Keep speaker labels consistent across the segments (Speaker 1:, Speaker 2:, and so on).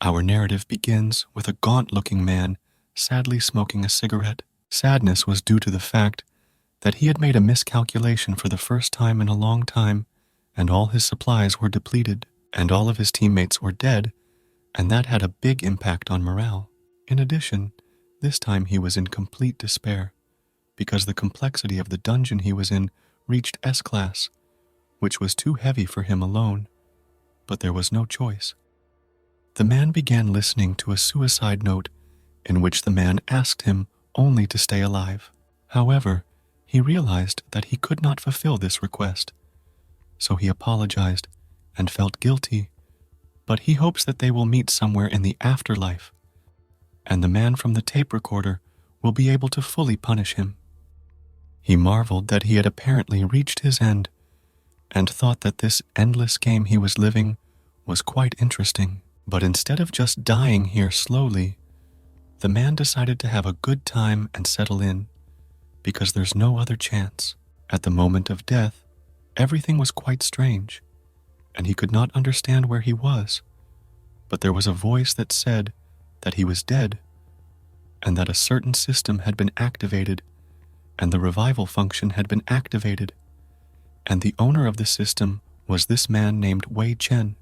Speaker 1: Our narrative begins with a gaunt-looking man sadly smoking a cigarette. Sadness was due to the fact that he had made a miscalculation for the first time in a long time, and all his supplies were depleted, and all of his teammates were dead, and that had a big impact on morale. In addition, this time he was in complete despair, because the complexity of the dungeon he was in reached S-class, which was too heavy for him alone, but there was no choice. The man began listening to a suicide note in which the man asked him only to stay alive. However, he realized that he could not fulfill this request, so he apologized and felt guilty, but he hopes that they will meet somewhere in the afterlife, and the man from the tape recorder will be able to fully punish him. He marveled that he had apparently reached his end and thought that this endless game he was living was quite interesting. But instead of just dying here slowly, the man decided to have a good time and settle in, because there's no other chance. At the moment of death, everything was quite strange, and he could not understand where he was, but there was a voice that said that he was dead, and that a certain system had been activated, and the revival function had been activated, and the owner of the system was this man named Wei Chen.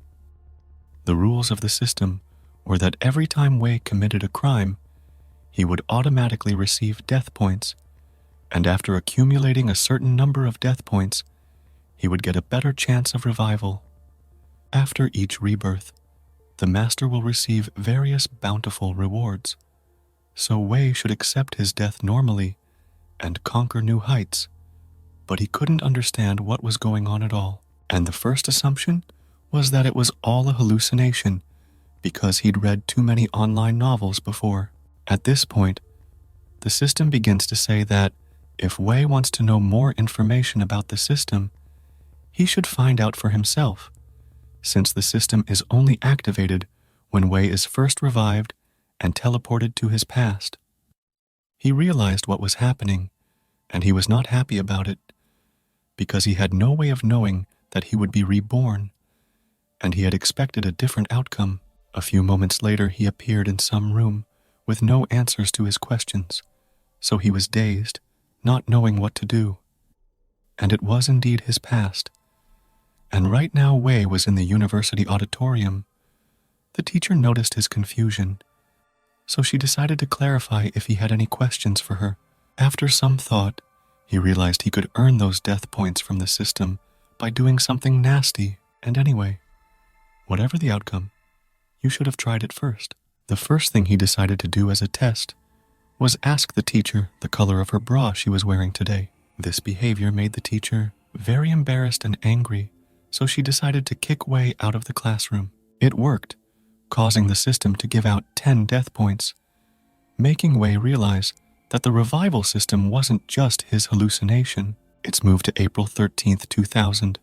Speaker 1: The rules of the system were that every time Wei committed a crime, he would automatically receive death points, and after accumulating a certain number of death points, he would get a better chance of revival. After each rebirth, the master will receive various bountiful rewards, so Wei should accept his death normally and conquer new heights, but he couldn't understand what was going on at all, and the first assumption was that it was all a hallucination because he'd read too many online novels before. At this point, the system begins to say that if Wei wants to know more information about the system, he should find out for himself, since the system is only activated when Wei is first revived and teleported to his past. He realized what was happening, and he was not happy about it, because he had no way of knowing that he would be reborn, and he had expected a different outcome. A few moments later, he appeared in some room with no answers to his questions, so he was dazed, not knowing what to do. And it was indeed his past. And right now Wei was in the university auditorium. The teacher noticed his confusion, so she decided to clarify if he had any questions for her. After some thought, he realized he could earn those death points from the system by doing something nasty, and anyway, whatever the outcome, you should have tried it first. The first thing he decided to do as a test was ask the teacher the color of her bra she was wearing today. This behavior made the teacher very embarrassed and angry, so she decided to kick Wei out of the classroom. It worked, causing the system to give out 10 death points, making Wei realize that the revival system wasn't just his hallucination. It's moved to April 13th, 2000,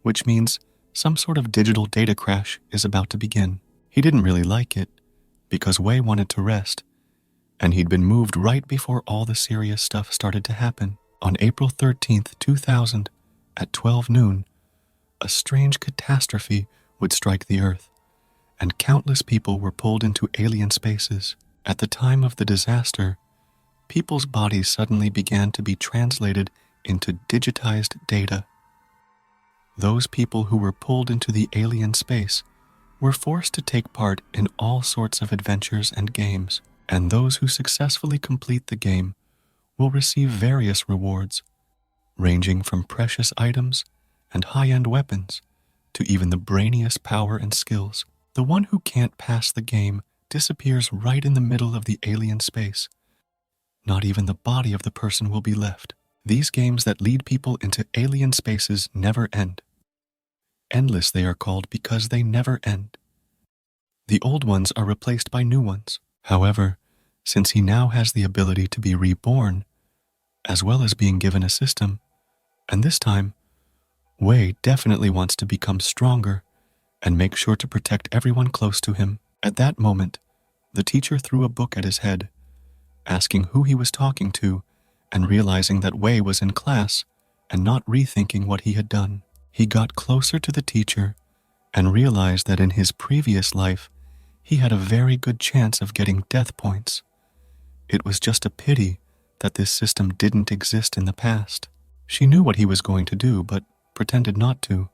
Speaker 1: which means some sort of digital data crash is about to begin. He didn't really like it, because Wei wanted to rest, and he'd been moved right before all the serious stuff started to happen. On April 13th, 2000, at 12 noon, a strange catastrophe would strike the Earth, and countless people were pulled into alien spaces. At the time of the disaster, people's bodies suddenly began to be translated into digitized data. Those people who were pulled into the alien space were forced to take part in all sorts of adventures and games, and those who successfully complete the game will receive various rewards, ranging from precious items and high-end weapons to even the brainiest power and skills. The one who can't pass the game disappears right in the middle of the alien space. Not even the body of the person will be left. These games that lead people into alien spaces never end. Endless they are called because they never end. The old ones are replaced by new ones. However, since he now has the ability to be reborn, as well as being given a system, and this time, Wei definitely wants to become stronger and make sure to protect everyone close to him. At that moment, the teacher threw a book at his head, asking who he was talking to, and realizing that Wei was in class and not rethinking what he had done. He got closer to the teacher and realized that in his previous life, he had a very good chance of getting death points. It was just a pity that this system didn't exist in the past. She knew what he was going to do, but pretended not to,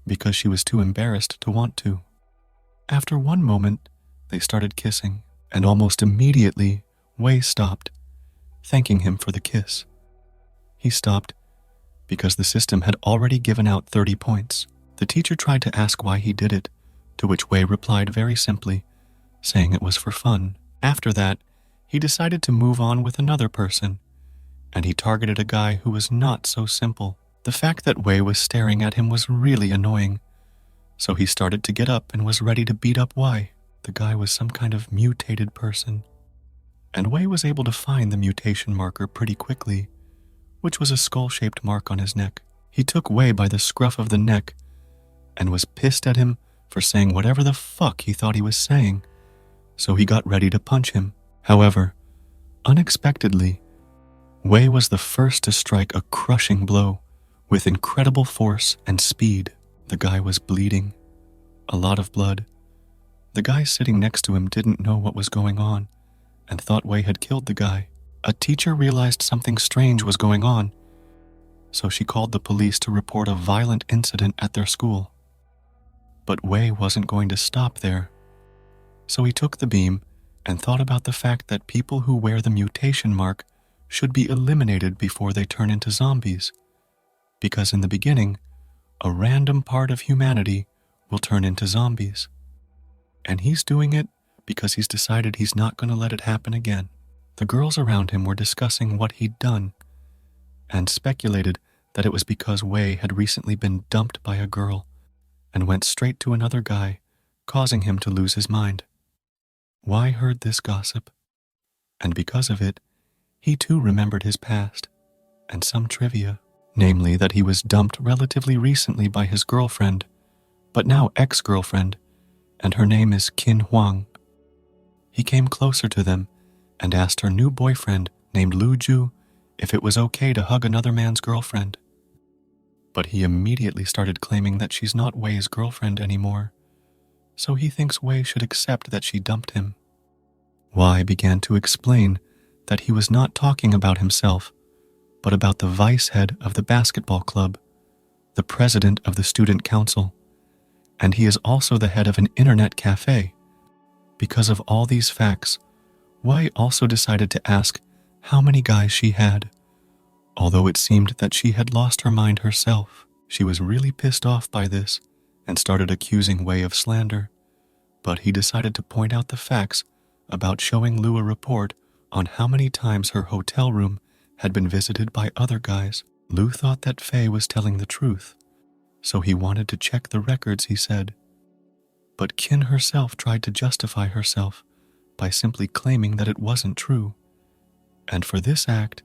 Speaker 1: because she was too embarrassed to want to. After one moment, they started kissing, and almost immediately, Wei stopped, thanking him for the kiss. He stopped because the system had already given out 30 points. The teacher tried to ask why he did it, to which Wei replied very simply, saying it was for fun. After that, he decided to move on with another person, and he targeted a guy who was not so simple. The fact that Wei was staring at him was really annoying, so he started to get up and was ready to beat up Wei. The guy was some kind of mutated person, and Wei was able to find the mutation marker pretty quickly, which was a skull-shaped mark on his neck. He took Wei by the scruff of the neck and was pissed at him for saying whatever the fuck he thought he was saying, so he got ready to punch him. However, unexpectedly, Wei was the first to strike a crushing blow with incredible force and speed. The guy was bleeding, a lot of blood. The guy sitting next to him didn't know what was going on and thought Wei had killed the guy. A teacher realized something strange was going on, so she called the police to report a violent incident at their school. But Wei wasn't going to stop there, so he took the beam and thought about the fact that people who wear the mutation mark should be eliminated before they turn into zombies, because in the beginning, a random part of humanity will turn into zombies. And he's doing it because he's decided he's not going to let it happen again. The girls around him were discussing what he'd done and speculated that it was because Wei had recently been dumped by a girl and went straight to another guy, causing him to lose his mind. Wei heard this gossip, and because of it, he too remembered his past and some trivia, namely that he was dumped relatively recently by his girlfriend, but now ex-girlfriend, and her name is Qin Huang. He came closer to them and asked her new boyfriend, named Lu Ju, if it was okay to hug another man's girlfriend. But he immediately started claiming that she's not Wei's girlfriend anymore, so he thinks Wei should accept that she dumped him. Wei began to explain that he was not talking about himself, but about the vice head of the basketball club, the president of the student council, and he is also the head of an internet cafe. Because of all these facts, Wei also decided to ask how many guys she had. Although it seemed that she had lost her mind herself, she was really pissed off by this and started accusing Wei of slander. But he decided to point out the facts about showing Lu a report on how many times her hotel room had been visited by other guys. Lu thought that Fei was telling the truth, so he wanted to check the records, he said. But Qin herself tried to justify herself by simply claiming that it wasn't true. And for this act,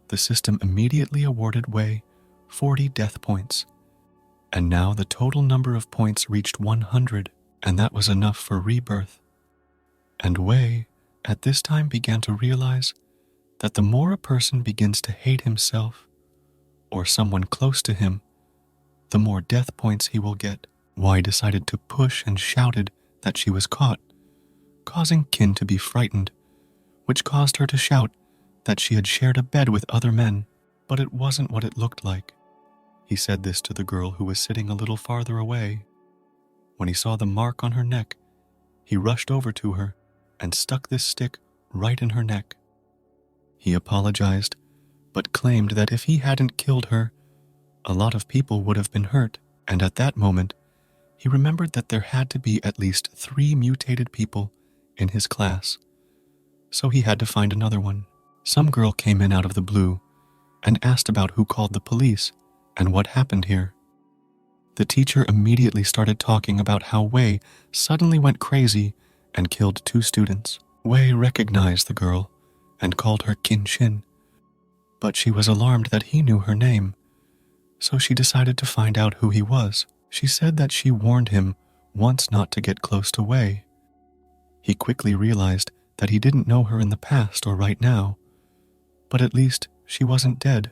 Speaker 1: the system immediately awarded Wei 40 death points. And now the total number of points reached 100, and that was enough for rebirth. And Wei, at this time, began to realize that the more a person begins to hate himself or someone close to him, the more death points he will get. Wei decided to push and shouted that she was caught, causing Qin to be frightened, which caused her to shout that she had shared a bed with other men, but it wasn't what it looked like. He said this to the girl who was sitting a little farther away. When he saw the mark on her neck, he rushed over to her and stuck this stick right in her neck. He apologized, but claimed that if he hadn't killed her, a lot of people would have been hurt, and at that moment, he remembered that there had to be at least 3 mutated people in his class, so he had to find another one. Some girl came in out of the blue and asked about who called the police and what happened here. The teacher immediately started talking about how Wei suddenly went crazy and killed 2 students. Wei recognized the girl and called her Qin Shin, but she was alarmed that he knew her name, so she decided to find out who he was. She said that she warned him once not to get close to Wei. He quickly realized that he didn't know her in the past or right now, but at least she wasn't dead,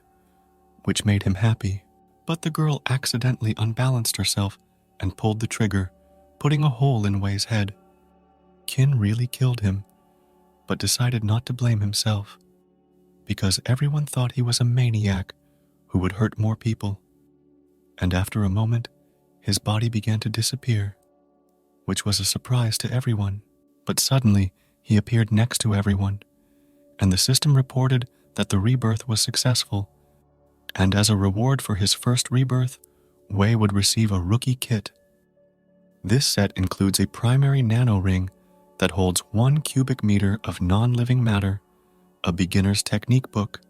Speaker 1: which made him happy. But the girl accidentally unbalanced herself and pulled the trigger, putting a hole in Wei's head. Kin really killed him, but decided not to blame himself, because everyone thought he was a maniac who would hurt more people. And after a moment, his body began to disappear, which was a surprise to everyone. But suddenly, he appeared next to everyone, and the system reported that the rebirth was successful, and as a reward for his first rebirth, Wei would receive a rookie kit. This set includes a primary nano ring that holds 1 cubic meter of non-living matter, a beginner's technique book,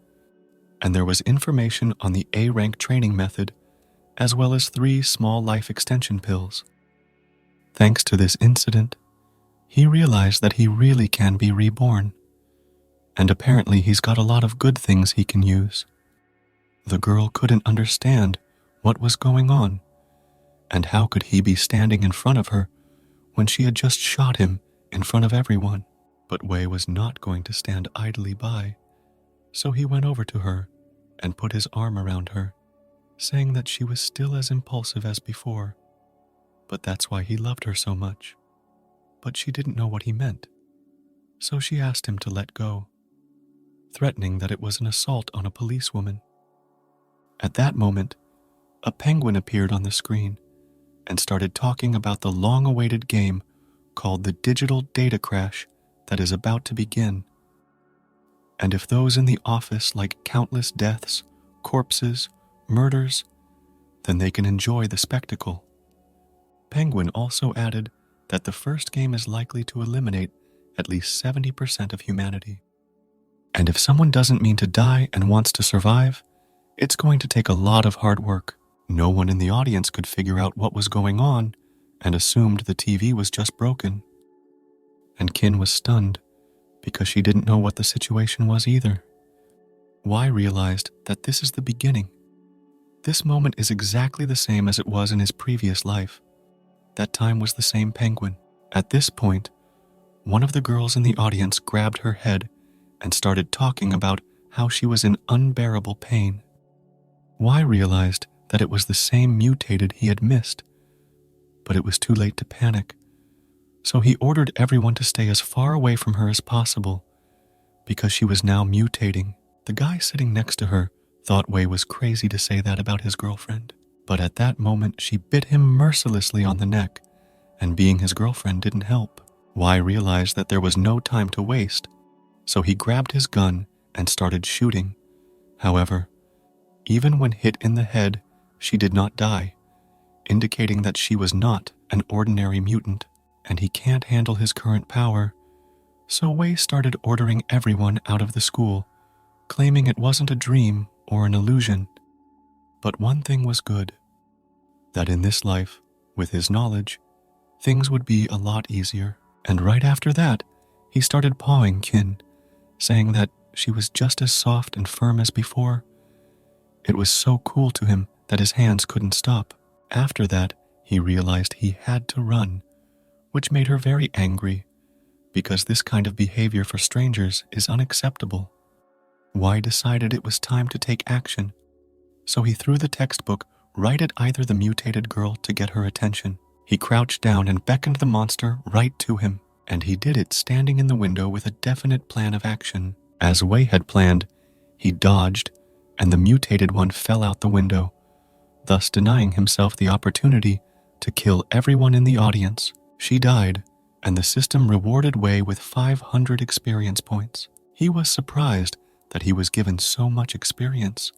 Speaker 1: and there was information on the A-rank training method, as well as 3 small life extension pills. Thanks to this incident, he realized that he really can be reborn, and apparently he's got a lot of good things he can use. The girl couldn't understand what was going on, and how could he be standing in front of her when she had just shot him in front of everyone? But Wei was not going to stand idly by, so he went over to her and put his arm around her, saying that she was still as impulsive as before, but that's why he loved her so much. But she didn't know what he meant, so she asked him to let go, threatening that it was an assault on a policewoman. At that moment, a penguin appeared on the screen and started talking about the long-awaited game called the digital data crash that is about to begin. And if those in the office like countless deaths, corpses, murders, then they can enjoy the spectacle. Penguin also added that the first game is likely to eliminate at least 70% of humanity. And if someone doesn't mean to die and wants to survive, it's going to take a lot of hard work. No one in the audience could figure out what was going on and assumed the TV was just broken. And Kin was stunned because she didn't know what the situation was either. Wei realized that this is the beginning. This moment is exactly the same as it was in his previous life. That time was the same penguin. At this point, one of the girls in the audience grabbed her head and started talking about how she was in unbearable pain. Wei realized that it was the same mutated he had missed, but it was too late to panic, so he ordered everyone to stay as far away from her as possible, because she was now mutating. The guy sitting next to her thought Wei was crazy to say that about his girlfriend, but at that moment she bit him mercilessly on the neck, and being his girlfriend didn't help. Wei realized that there was no time to waste, so he grabbed his gun and started shooting. However, even when hit in the head, she did not die, indicating that she was not an ordinary mutant, and he can't handle his current power. So Wei started ordering everyone out of the school, claiming it wasn't a dream or an illusion. But one thing was good, that in this life, with his knowledge, things would be a lot easier. And right after that, he started pawing Kin, saying that she was just as soft and firm as before. It was so cool to him that his hands couldn't stop. After that, he realized he had to run, which made her very angry, because this kind of behavior for strangers is unacceptable. Wei decided it was time to take action, so he threw the textbook right at either the mutated girl to get her attention. He crouched down and beckoned the monster right to him, and he did it standing in the window with a definite plan of action. As Wei had planned, he dodged, and the mutated one fell out the window, thus denying himself the opportunity to kill everyone in the audience. She died, and the system rewarded Wei with 500 experience points. He was surprised that he was given so much experience.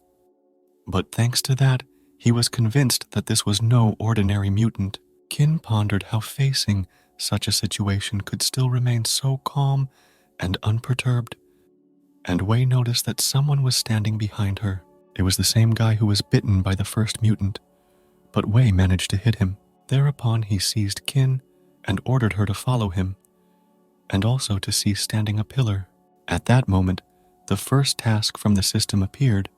Speaker 1: But thanks to that, he was convinced that this was no ordinary mutant. Kin pondered how facing such a situation could still remain so calm and unperturbed, and Wei noticed that someone was standing behind her. It was the same guy who was bitten by the first mutant, but Wei managed to hit him. Thereupon he seized Kin and ordered her to follow him, and also to cease standing a pillar. At that moment, the first task from the system appeared,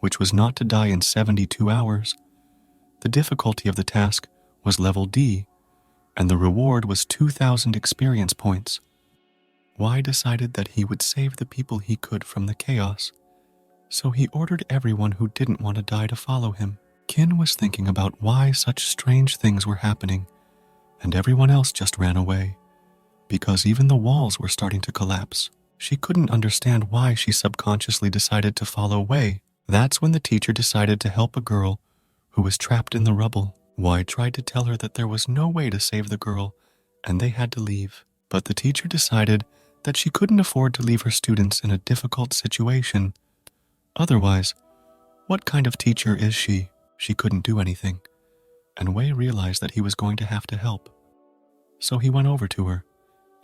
Speaker 1: which was not to die in 72 hours. The difficulty of the task was level D, and the reward was 2,000 experience points. Wei decided that he would save the people he could from the chaos, so he ordered everyone who didn't want to die to follow him. Kin was thinking about why such strange things were happening, and everyone else just ran away, because even the walls were starting to collapse. She couldn't understand why she subconsciously decided to follow Wei. That's when the teacher decided to help a girl who was trapped in the rubble. Wei tried to tell her that there was no way to save the girl and they had to leave. But the teacher decided that she couldn't afford to leave her students in a difficult situation. Otherwise, what kind of teacher is she? She couldn't do anything. And Wei realized that he was going to have to help. So he went over to her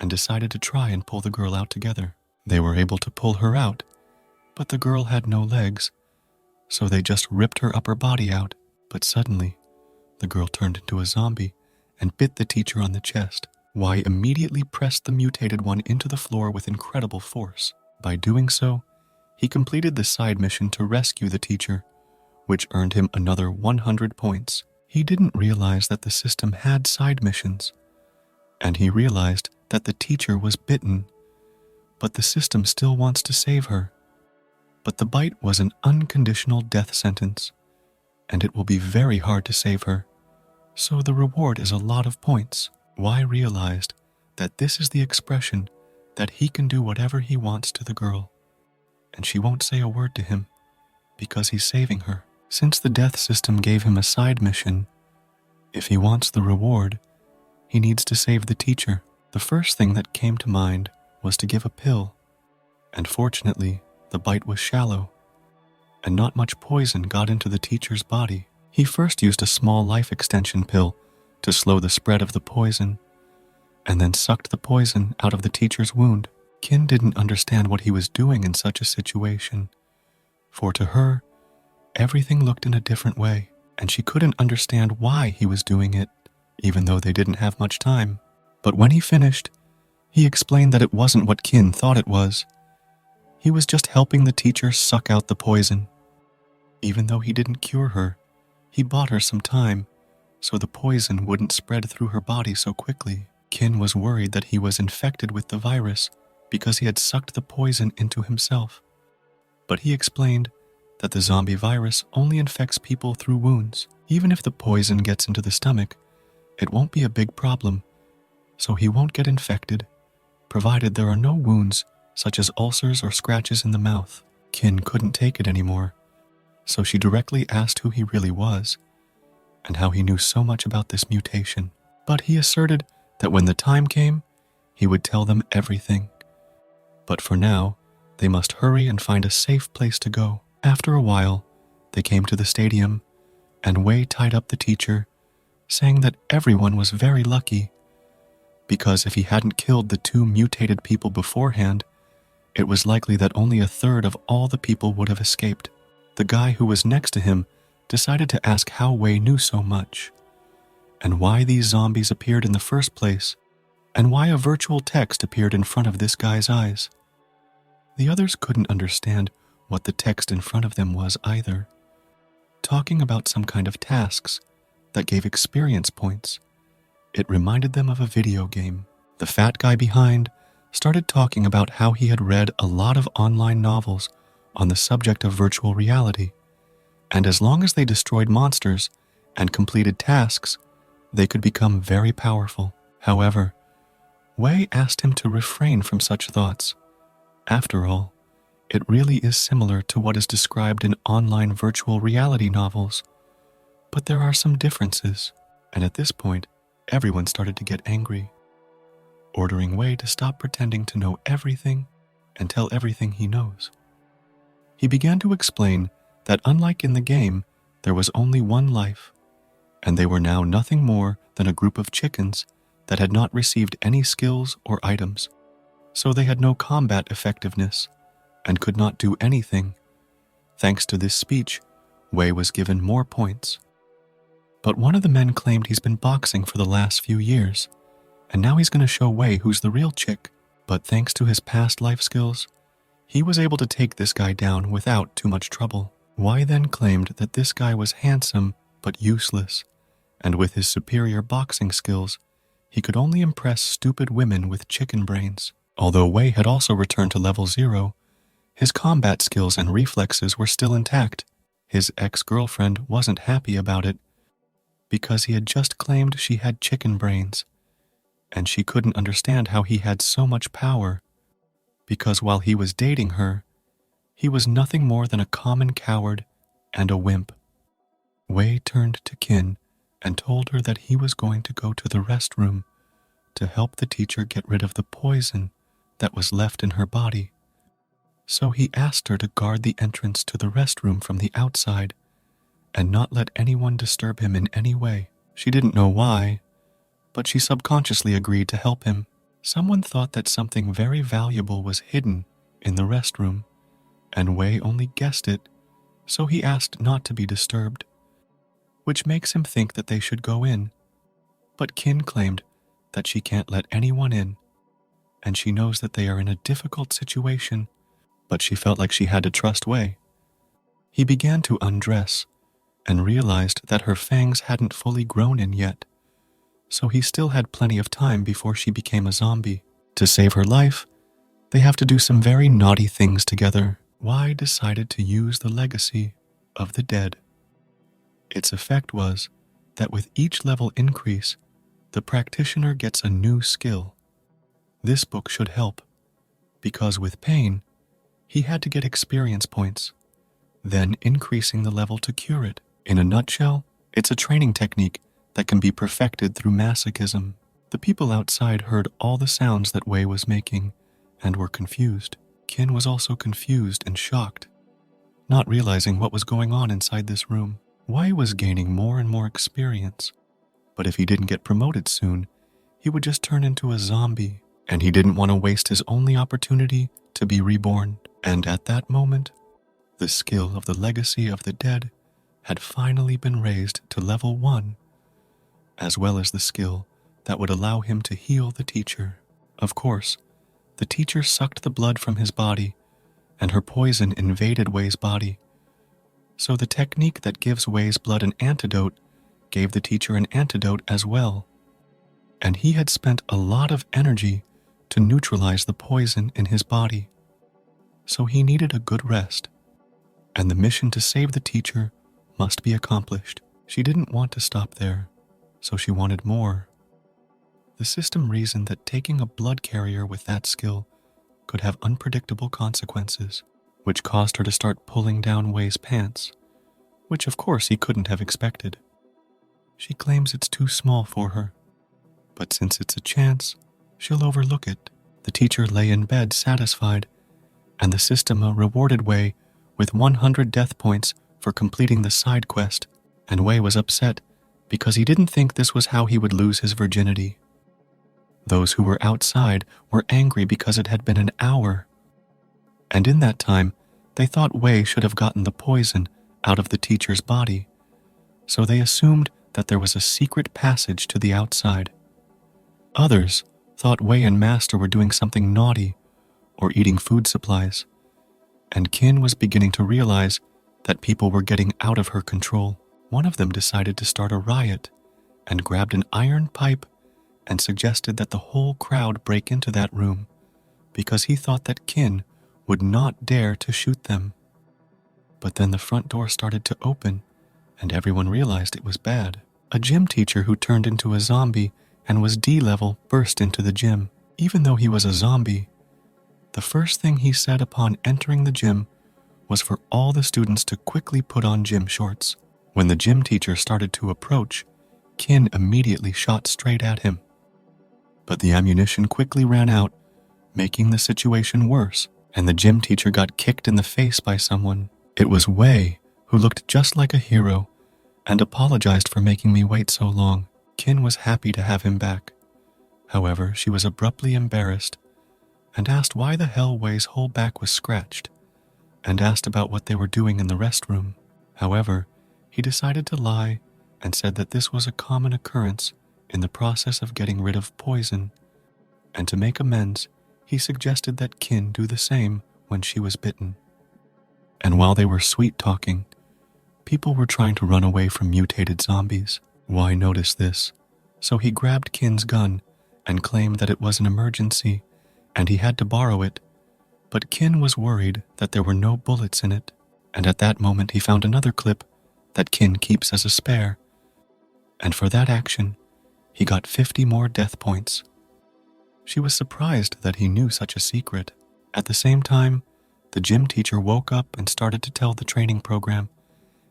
Speaker 1: and decided to try and pull the girl out together. They were able to pull her out, but the girl had no legs, so they just ripped her upper body out. But suddenly, the girl turned into a zombie and bit the teacher on the chest. Wei immediately pressed the mutated one into the floor with incredible force. By doing so, he completed the side mission to rescue the teacher, which earned him another 100 points. He didn't realize that the system had side missions, and he realized that the teacher was bitten, but the system still wants to save her. But the bite was an unconditional death sentence, and it will be very hard to save her. So the reward is a lot of points. Wei realized that this is the expression that he can do whatever he wants to the girl, and she won't say a word to him because he's saving her. Since the death system gave him a side mission, if he wants the reward, he needs to save the teacher. The first thing that came to mind was to give a pill, and fortunately, the bite was shallow, and not much poison got into the teacher's body. He first used a small life extension pill to slow the spread of the poison, and then sucked the poison out of the teacher's wound. Qin didn't understand what he was doing in such a situation, for to her, everything looked in a different way, and she couldn't understand why he was doing it, even though they didn't have much time. But when he finished, he explained that it wasn't what Qin thought it was. He was just helping the teacher suck out the poison. Even though he didn't cure her, he bought her some time, so the poison wouldn't spread through her body so quickly. Qin was worried that he was infected with the virus because he had sucked the poison into himself. But he explained that the zombie virus only infects people through wounds. Even if the poison gets into the stomach, it won't be a big problem, so he won't get infected, provided there are no wounds such as ulcers or scratches in the mouth. Qin couldn't take it anymore, so she directly asked who he really was and how he knew so much about this mutation. But he asserted that when the time came, he would tell them everything. But for now, they must hurry and find a safe place to go. After a while, they came to the stadium, and Wei tied up the teacher, saying that everyone was very lucky, because if he hadn't killed the 2 mutated people beforehand, it was likely that only 1/3 of all the people would have escaped. The guy who was next to him decided to ask how Wei knew so much, and why these zombies appeared in the first place, and why a virtual text appeared in front of this guy's eyes. The others couldn't understand what the text in front of them was either, talking about some kind of tasks that gave experience points. It reminded them of a video game. The fat guy behind started talking about how he had read a lot of online novels on the subject of virtual reality, and as long as they destroyed monsters and completed tasks, they could become very powerful. However, Wei asked him to refrain from such thoughts. After all, it really is similar to what is described in online virtual reality novels, but there are some differences, and at this point, everyone started to get angry, ordering Wei to stop pretending to know everything and tell everything he knows. He began to explain that unlike in the game, there was only one life, and they were now nothing more than a group of chickens that had not received any skills or items, so they had no combat effectiveness and could not do anything. Thanks to this speech, Wei was given more points. But one of the men claimed he's been boxing for the last few years, and now he's going to show Wei who's the real chick. But thanks to his past life skills, he was able to take this guy down without too much trouble. Wei then claimed that this guy was handsome but useless, and with his superior boxing skills, he could only impress stupid women with chicken brains. Although Wei had also returned to level 0, his combat skills and reflexes were still intact. His ex-girlfriend wasn't happy about it, because he had just claimed she had chicken brains, and she couldn't understand how he had so much power, because while he was dating her, he was nothing more than a common coward and a wimp. Wei turned to Qin and told her that he was going to go to the restroom to help the teacher get rid of the poison that was left in her body. So he asked her to guard the entrance to the restroom from the outside and not let anyone disturb him in any way. She didn't know why, but she subconsciously agreed to help him. Someone thought that something very valuable was hidden in the restroom, and Wei only guessed it, so he asked not to be disturbed, which makes him think that they should go in. But Qin claimed that she can't let anyone in, and she knows that they are in a difficult situation, but she felt like she had to trust Wei. He began to undress and realized that her fangs hadn't fully grown in yet, so he still had plenty of time before she became a zombie. To save her life, they have to do some very naughty things together. Wei decided to use the legacy of the dead. Its effect was that with each level increase, the practitioner gets a new skill. This book should help, because with pain, he had to get experience points, then increasing the level to cure it. In a nutshell, it's a training technique that can be perfected through masochism. The people outside heard all the sounds that Wei was making and were confused. Qin was also confused and shocked, not realizing what was going on inside this room. Wei was gaining more and more experience, but if he didn't get promoted soon, he would just turn into a zombie, and he didn't want to waste his only opportunity to be reborn. And at that moment, the skill of the legacy of the dead had finally been raised to level 1, as well as the skill that would allow him to heal the teacher. Of course, the teacher sucked the blood from his body, and her poison invaded Wei's body. So the technique that gives Wei's blood an antidote gave the teacher an antidote as well. And he had spent a lot of energy to neutralize the poison in his body. So he needed a good rest, and the mission to save the teacher must be accomplished. She didn't want to stop there, so she wanted more. The system reasoned that taking a blood carrier with that skill could have unpredictable consequences, which caused her to start pulling down Wei's pants, which of course he couldn't have expected. She claims it's too small for her, but since it's a chance, she'll overlook it. The teacher lay in bed satisfied, and the system rewarded Wei with 100 death points for completing the side quest, and Wei was upset because he didn't think this was how he would lose his virginity. Those who were outside were angry because it had been an hour, and in that time, they thought Wei should have gotten the poison out of the teacher's body, so they assumed that there was a secret passage to the outside. Others thought Wei and Master were doing something naughty or eating food supplies, and Qin was beginning to realize that people were getting out of her control. One of them decided to start a riot and grabbed an iron pipe and suggested that the whole crowd break into that room because he thought that Qin would not dare to shoot them. But then the front door started to open and everyone realized it was bad. A gym teacher who turned into a zombie and was D-level burst into the gym. Even though he was a zombie, the first thing he said upon entering the gym was for all the students to quickly put on gym shorts. When the gym teacher started to approach, Qin immediately shot straight at him. But the ammunition quickly ran out, making the situation worse, and the gym teacher got kicked in the face by someone. It was Wei, who looked just like a hero, and apologized for making me wait so long. Qin was happy to have him back. However, she was abruptly embarrassed, and asked why the hell Wei's whole back was scratched, and asked about what they were doing in the restroom. However, he decided to lie and said that this was a common occurrence in the process of getting rid of poison, and to make amends, he suggested that Qin do the same when she was bitten. And while they were sweet-talking, people were trying to run away from mutated zombies. Wei noticed this, so he grabbed Qin's gun and claimed that it was an emergency and he had to borrow it, but Qin was worried that there were no bullets in it, and at that moment he found another clip that Qin keeps as a spare, and for that action, he got 50 more death points. She was surprised that he knew such a secret. At the same time, the gym teacher woke up and started to tell the training program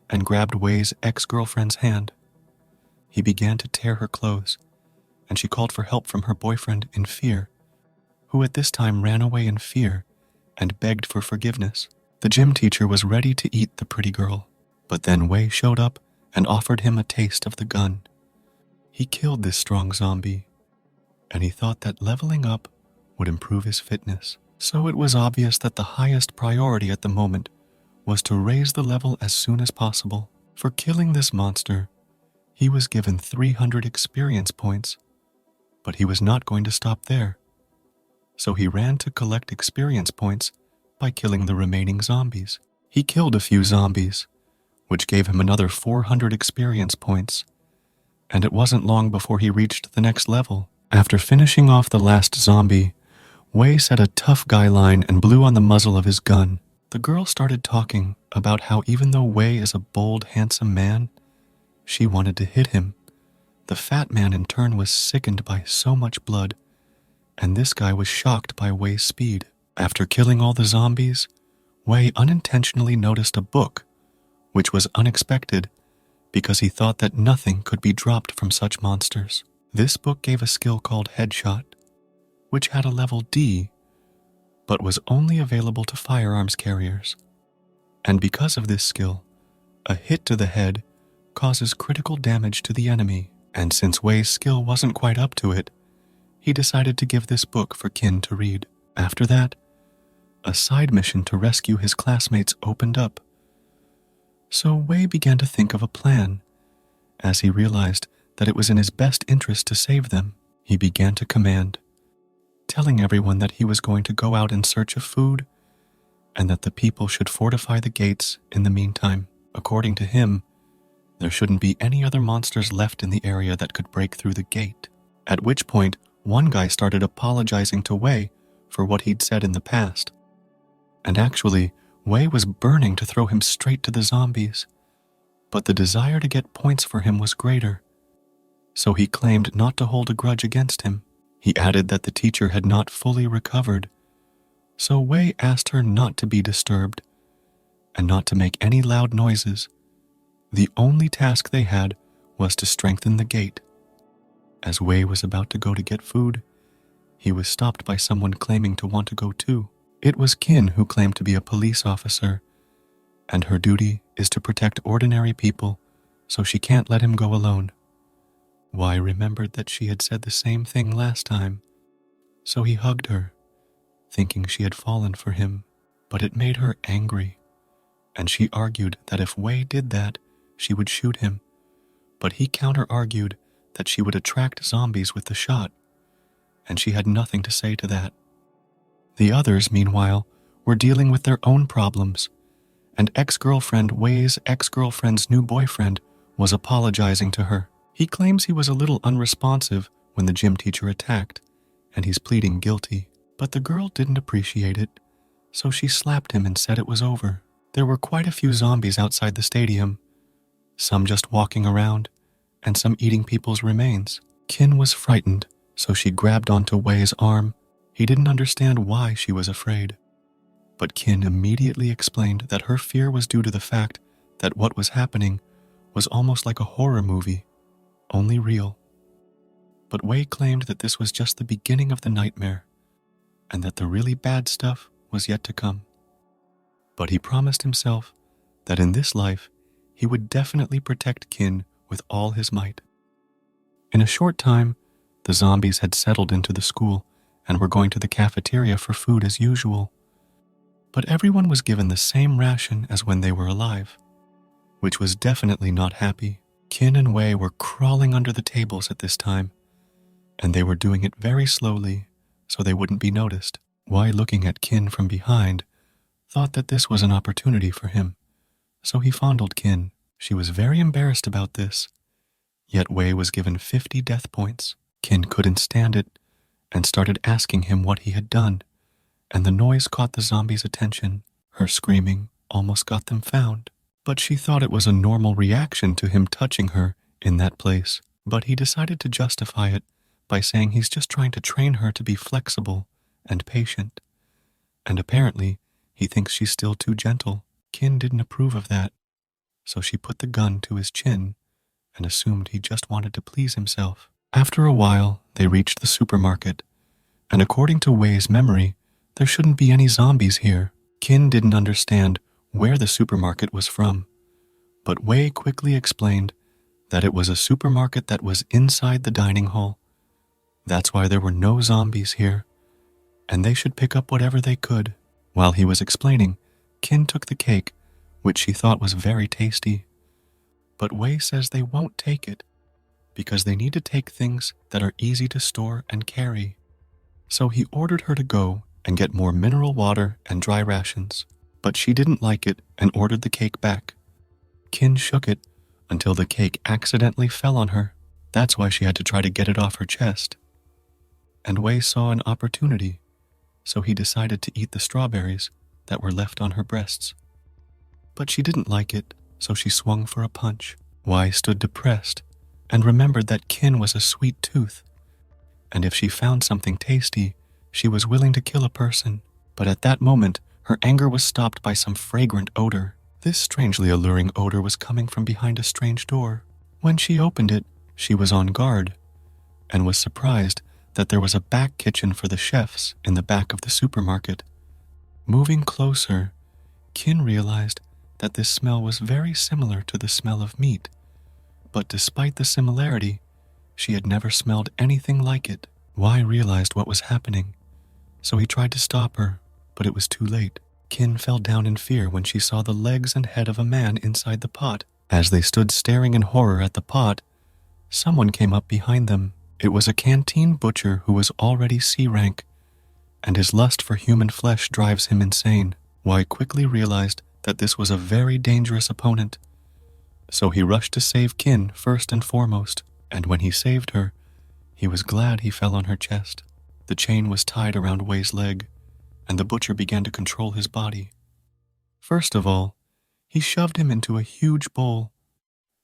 Speaker 1: and grabbed Wei's ex-girlfriend's hand. He began to tear her clothes, and she called for help from her boyfriend in fear, who at this time ran away in fear and begged for forgiveness. The gym teacher was ready to eat the pretty girl, but then Wei showed up and offered him a taste of the gun. He killed this strong zombie, and he thought that leveling up would improve his fitness. So it was obvious that the highest priority at the moment was to raise the level as soon as possible. For killing this monster, he was given 300 experience points, but he was not going to stop there. So he ran to collect experience points by killing the remaining zombies. He killed a few zombies, which gave him another 400 experience points, and it wasn't long before he reached the next level. After finishing off the last zombie, Wei said a tough guy line and blew on the muzzle of his gun. The girl started talking about how even though Wei is a bold, handsome man, she wanted to hit him. The fat man in turn was sickened by so much blood, and this guy was shocked by Wei's speed. After killing all the zombies, Wei unintentionally noticed a book, which was unexpected because he thought that nothing could be dropped from such monsters. This book gave a skill called Headshot, which had a level D, but was only available to firearms carriers. And because of this skill, a hit to the head causes critical damage to the enemy, and since Wei's skill wasn't quite up to it, he decided to give this book for Qin to read. After that, a side mission to rescue his classmates opened up. So Wei began to think of a plan. As he realized that it was in his best interest to save them, he began to command, telling everyone that he was going to go out in search of food and that the people should fortify the gates in the meantime. According to him, there shouldn't be any other monsters left in the area that could break through the gate. At which point, one guy started apologizing to Wei for what he'd said in the past. And actually, Wei was burning to throw him straight to the zombies, but the desire to get points for him was greater, so he claimed not to hold a grudge against him. He added that the teacher had not fully recovered, so Wei asked her not to be disturbed and not to make any loud noises. The only task they had was to strengthen the gate. As Wei was about to go to get food, he was stopped by someone claiming to want to go too. It was Qin, who claimed to be a police officer, and her duty is to protect ordinary people, so she can't let him go alone. Wei remembered that she had said the same thing last time, so he hugged her, thinking she had fallen for him, but it made her angry, and she argued that if Wei did that, she would shoot him, but he counter-argued that she would attract zombies with the shot, and she had nothing to say to that. The others, meanwhile, were dealing with their own problems, and ex-girlfriend Wei's ex-girlfriend's new boyfriend was apologizing to her. He claims he was a little unresponsive when the gym teacher attacked, and he's pleading guilty. But the girl didn't appreciate it, so she slapped him and said it was over. There were quite a few zombies outside the stadium, some just walking around, and some eating people's remains. Qin was frightened, so she grabbed onto Wei's arm. He didn't understand why she was afraid, but Qin immediately explained that her fear was due to the fact that what was happening was almost like a horror movie, only real. But Wei claimed that this was just the beginning of the nightmare, and that the really bad stuff was yet to come. But he promised himself that in this life, he would definitely protect Qin with all his might. In a short time, the zombies had settled into the school and were going to the cafeteria for food as usual. But everyone was given the same ration as when they were alive, which was definitely not happy. Qin and Wei were crawling under the tables at this time, and they were doing it very slowly so they wouldn't be noticed. Wei, looking at Qin from behind, thought that this was an opportunity for him, so he fondled Qin. She was very embarrassed about this, yet Wei was given 50 death points. Qin couldn't stand it and started asking him what he had done, and the noise caught the zombies' attention. Her screaming almost got them found, but she thought it was a normal reaction to him touching her in that place. But he decided to justify it by saying he's just trying to train her to be flexible and patient. And apparently, he thinks she's still too gentle. Kin didn't approve of that, so she put the gun to his chin and assumed he just wanted to please himself. After a while, they reached the supermarket, and according to Wei's memory, there shouldn't be any zombies here. Kin didn't understand where the supermarket was from, but Wei quickly explained that it was a supermarket that was inside the dining hall. That's why there were no zombies here, and they should pick up whatever they could. While he was explaining, Kin took the cake, which she thought was very tasty. But Wei says they won't take it because they need to take things that are easy to store and carry. So he ordered her to go and get more mineral water and dry rations. But she didn't like it and ordered the cake back. Kin shook it until the cake accidentally fell on her. That's why she had to try to get it off her chest. And Wei saw an opportunity, so he decided to eat the strawberries that were left on her breasts. But she didn't like it, so she swung for a punch. Wei stood depressed and remembered that Kin was a sweet tooth, and if she found something tasty, she was willing to kill a person. But at that moment, her anger was stopped by some fragrant odor. This strangely alluring odor was coming from behind a strange door. When she opened it, she was on guard and was surprised that there was a back kitchen for the chefs in the back of the supermarket. Moving closer, Kin realized that this smell was very similar to the smell of meat, but despite the similarity, she had never smelled anything like it. Wei realized what was happening, so he tried to stop her, but it was too late. Kin fell down in fear when she saw the legs and head of a man inside the pot. As they stood staring in horror at the pot, someone came up behind them. It was a canteen butcher who was already C rank, and his lust for human flesh drives him insane. Wei quickly realized that this was a very dangerous opponent, so he rushed to save Kin first and foremost, and when he saved her, he was glad he fell on her chest. The chain was tied around Wei's leg, and the butcher began to control his body. First of all, he shoved him into a huge bowl,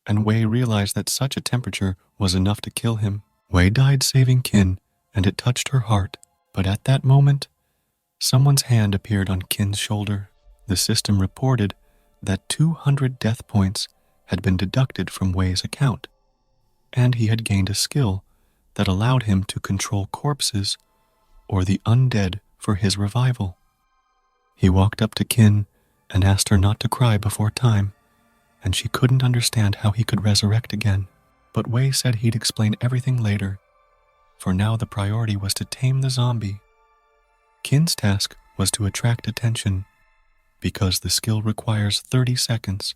Speaker 1: and Wei realized that such a temperature was enough to kill him. Wei died saving Kin, and it touched her heart, but at that moment, someone's hand appeared on Kin's shoulder. The system reported that 200 death points had been deducted from Wei's account, and he had gained a skill that allowed him to control corpses or the undead for his revival. He walked up to Kin and asked her not to cry before time, and she couldn't understand how he could resurrect again. But Wei said he'd explain everything later. For now the priority was to tame the zombie. Kin's task was to attract attention, because the skill requires 30 seconds,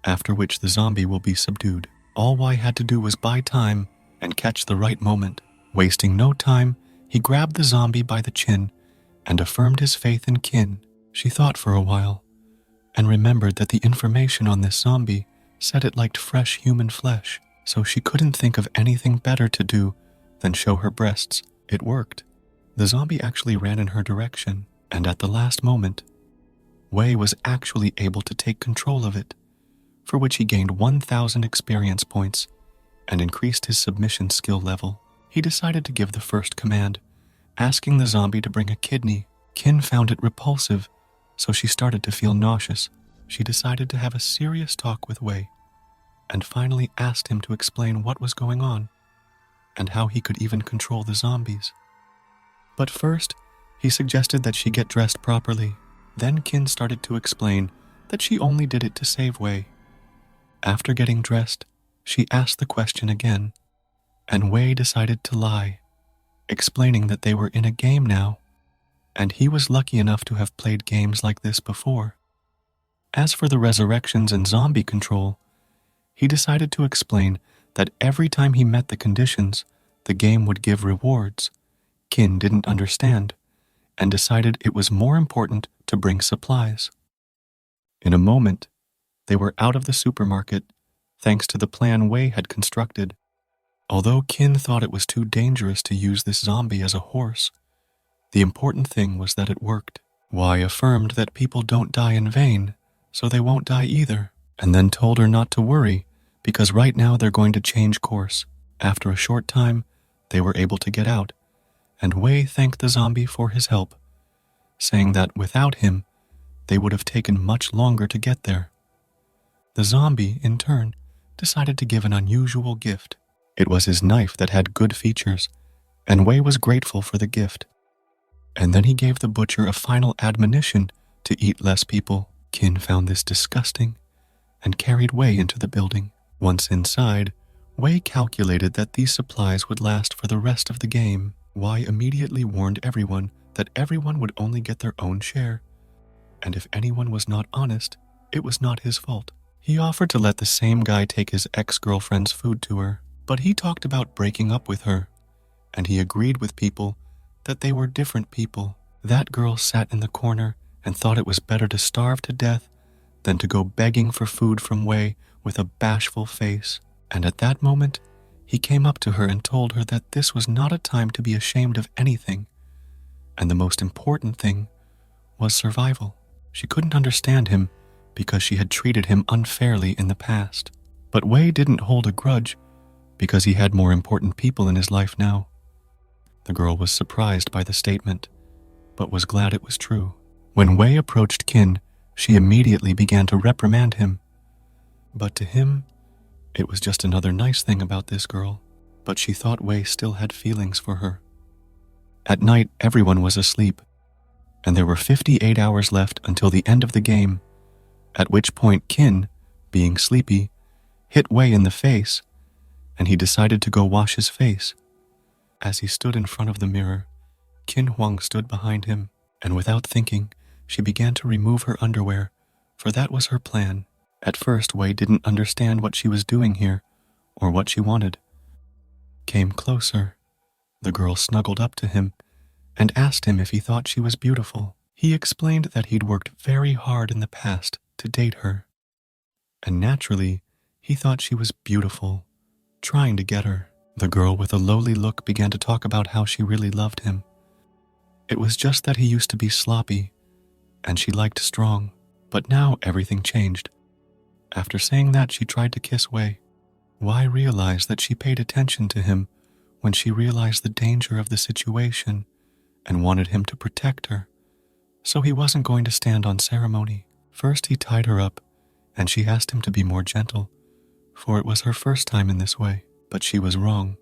Speaker 1: after which the zombie will be subdued. All Wei had to do was buy time and catch the right moment. Wasting no time, he grabbed the zombie by the chin and affirmed his faith in Kin. She thought for a while, and remembered that the information on this zombie said it liked fresh human flesh, so she couldn't think of anything better to do than show her breasts. It worked. The zombie actually ran in her direction, and at the last moment, Wei was actually able to take control of it, for which he gained 1,000 experience points and increased his submission skill level. He decided to give the first command, asking the zombie to bring a kidney. Kin found it repulsive, so she started to feel nauseous. She decided to have a serious talk with Wei, and finally asked him to explain what was going on, and how he could even control the zombies. But first, he suggested that she get dressed properly. Then Kin started to explain that she only did it to save Wei. After getting dressed, she asked the question again, and Wei decided to lie, explaining that they were in a game now, and he was lucky enough to have played games like this before. As for the resurrections and zombie control, he decided to explain that every time he met the conditions, the game would give rewards. Kin didn't understand, and decided it was more important to bring supplies. In a moment, they were out of the supermarket, thanks to the plan Wei had constructed. Although Kin thought it was too dangerous to use this zombie as a horse, the important thing was that it worked. Wei affirmed that people don't die in vain, so they won't die either, and then told her not to worry, because right now they're going to change course. After a short time, they were able to get out, and Wei thanked the zombie for his help, saying that without him, they would have taken much longer to get there. The zombie, in turn, decided to give an unusual gift. It was his knife that had good features, and Wei was grateful for the gift. And then he gave the butcher a final admonition to eat less people. Qin found this disgusting and carried Wei into the building. Once inside, Wei calculated that these supplies would last for the rest of the game. Wei immediately warned everyone that everyone would only get their own share, and if anyone was not honest, it was not his fault. He offered to let the same guy take his ex-girlfriend's food to her, but he talked about breaking up with her, and he agreed with people that they were different people. That girl sat in the corner and thought it was better to starve to death than to go begging for food from Wei with a bashful face. And at that moment, he came up to her and told her that this was not a time to be ashamed of anything, and the most important thing was survival. She couldn't understand him because she had treated him unfairly in the past. But Wei didn't hold a grudge because he had more important people in his life now. The girl was surprised by the statement, but was glad it was true. When Wei approached Qin, she immediately began to reprimand him. But to him, it was just another nice thing about this girl, but she thought Wei still had feelings for her. At night, everyone was asleep, and there were 58 hours left until the end of the game, at which point Qin, being sleepy, hit Wei in the face, and he decided to go wash his face. As he stood in front of the mirror, Qin Huang stood behind him, and without thinking, she began to remove her underwear, for that was her plan. At first, Wei didn't understand what she was doing here, or what she wanted. Came closer. The girl snuggled up to him and asked him if he thought she was beautiful. He explained that he'd worked very hard in the past to date her, and naturally, he thought she was beautiful, trying to get her. The girl with a lowly look began to talk about how she really loved him. It was just that he used to be sloppy, and she liked strong, but now everything changed. After saying that, she tried to kiss Wei. Wei realized that she paid attention to him when she realized the danger of the situation and wanted him to protect her, so he wasn't going to stand on ceremony. First, he tied her up, and she asked him to be more gentle, for it was her first time in this way. But she was wrong.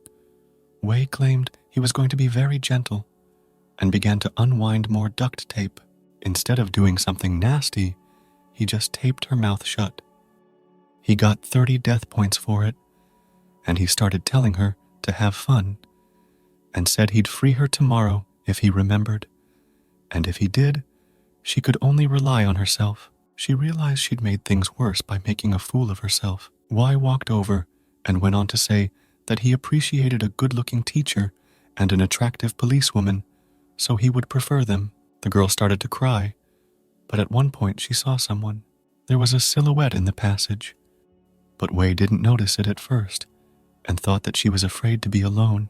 Speaker 1: Wei claimed he was going to be very gentle and began to unwind more duct tape. Instead of doing something nasty, he just taped her mouth shut. He got 30 death points for it, and he started telling her to have fun, and said he'd free her tomorrow if he remembered, and if he did, she could only rely on herself. She realized she'd made things worse by making a fool of herself. Wei walked over and went on to say that he appreciated a good-looking teacher and an attractive policewoman, so he would prefer them. The girl started to cry, but at one point she saw someone. There was a silhouette in the passage, but Wei didn't notice it at first and thought that she was afraid to be alone,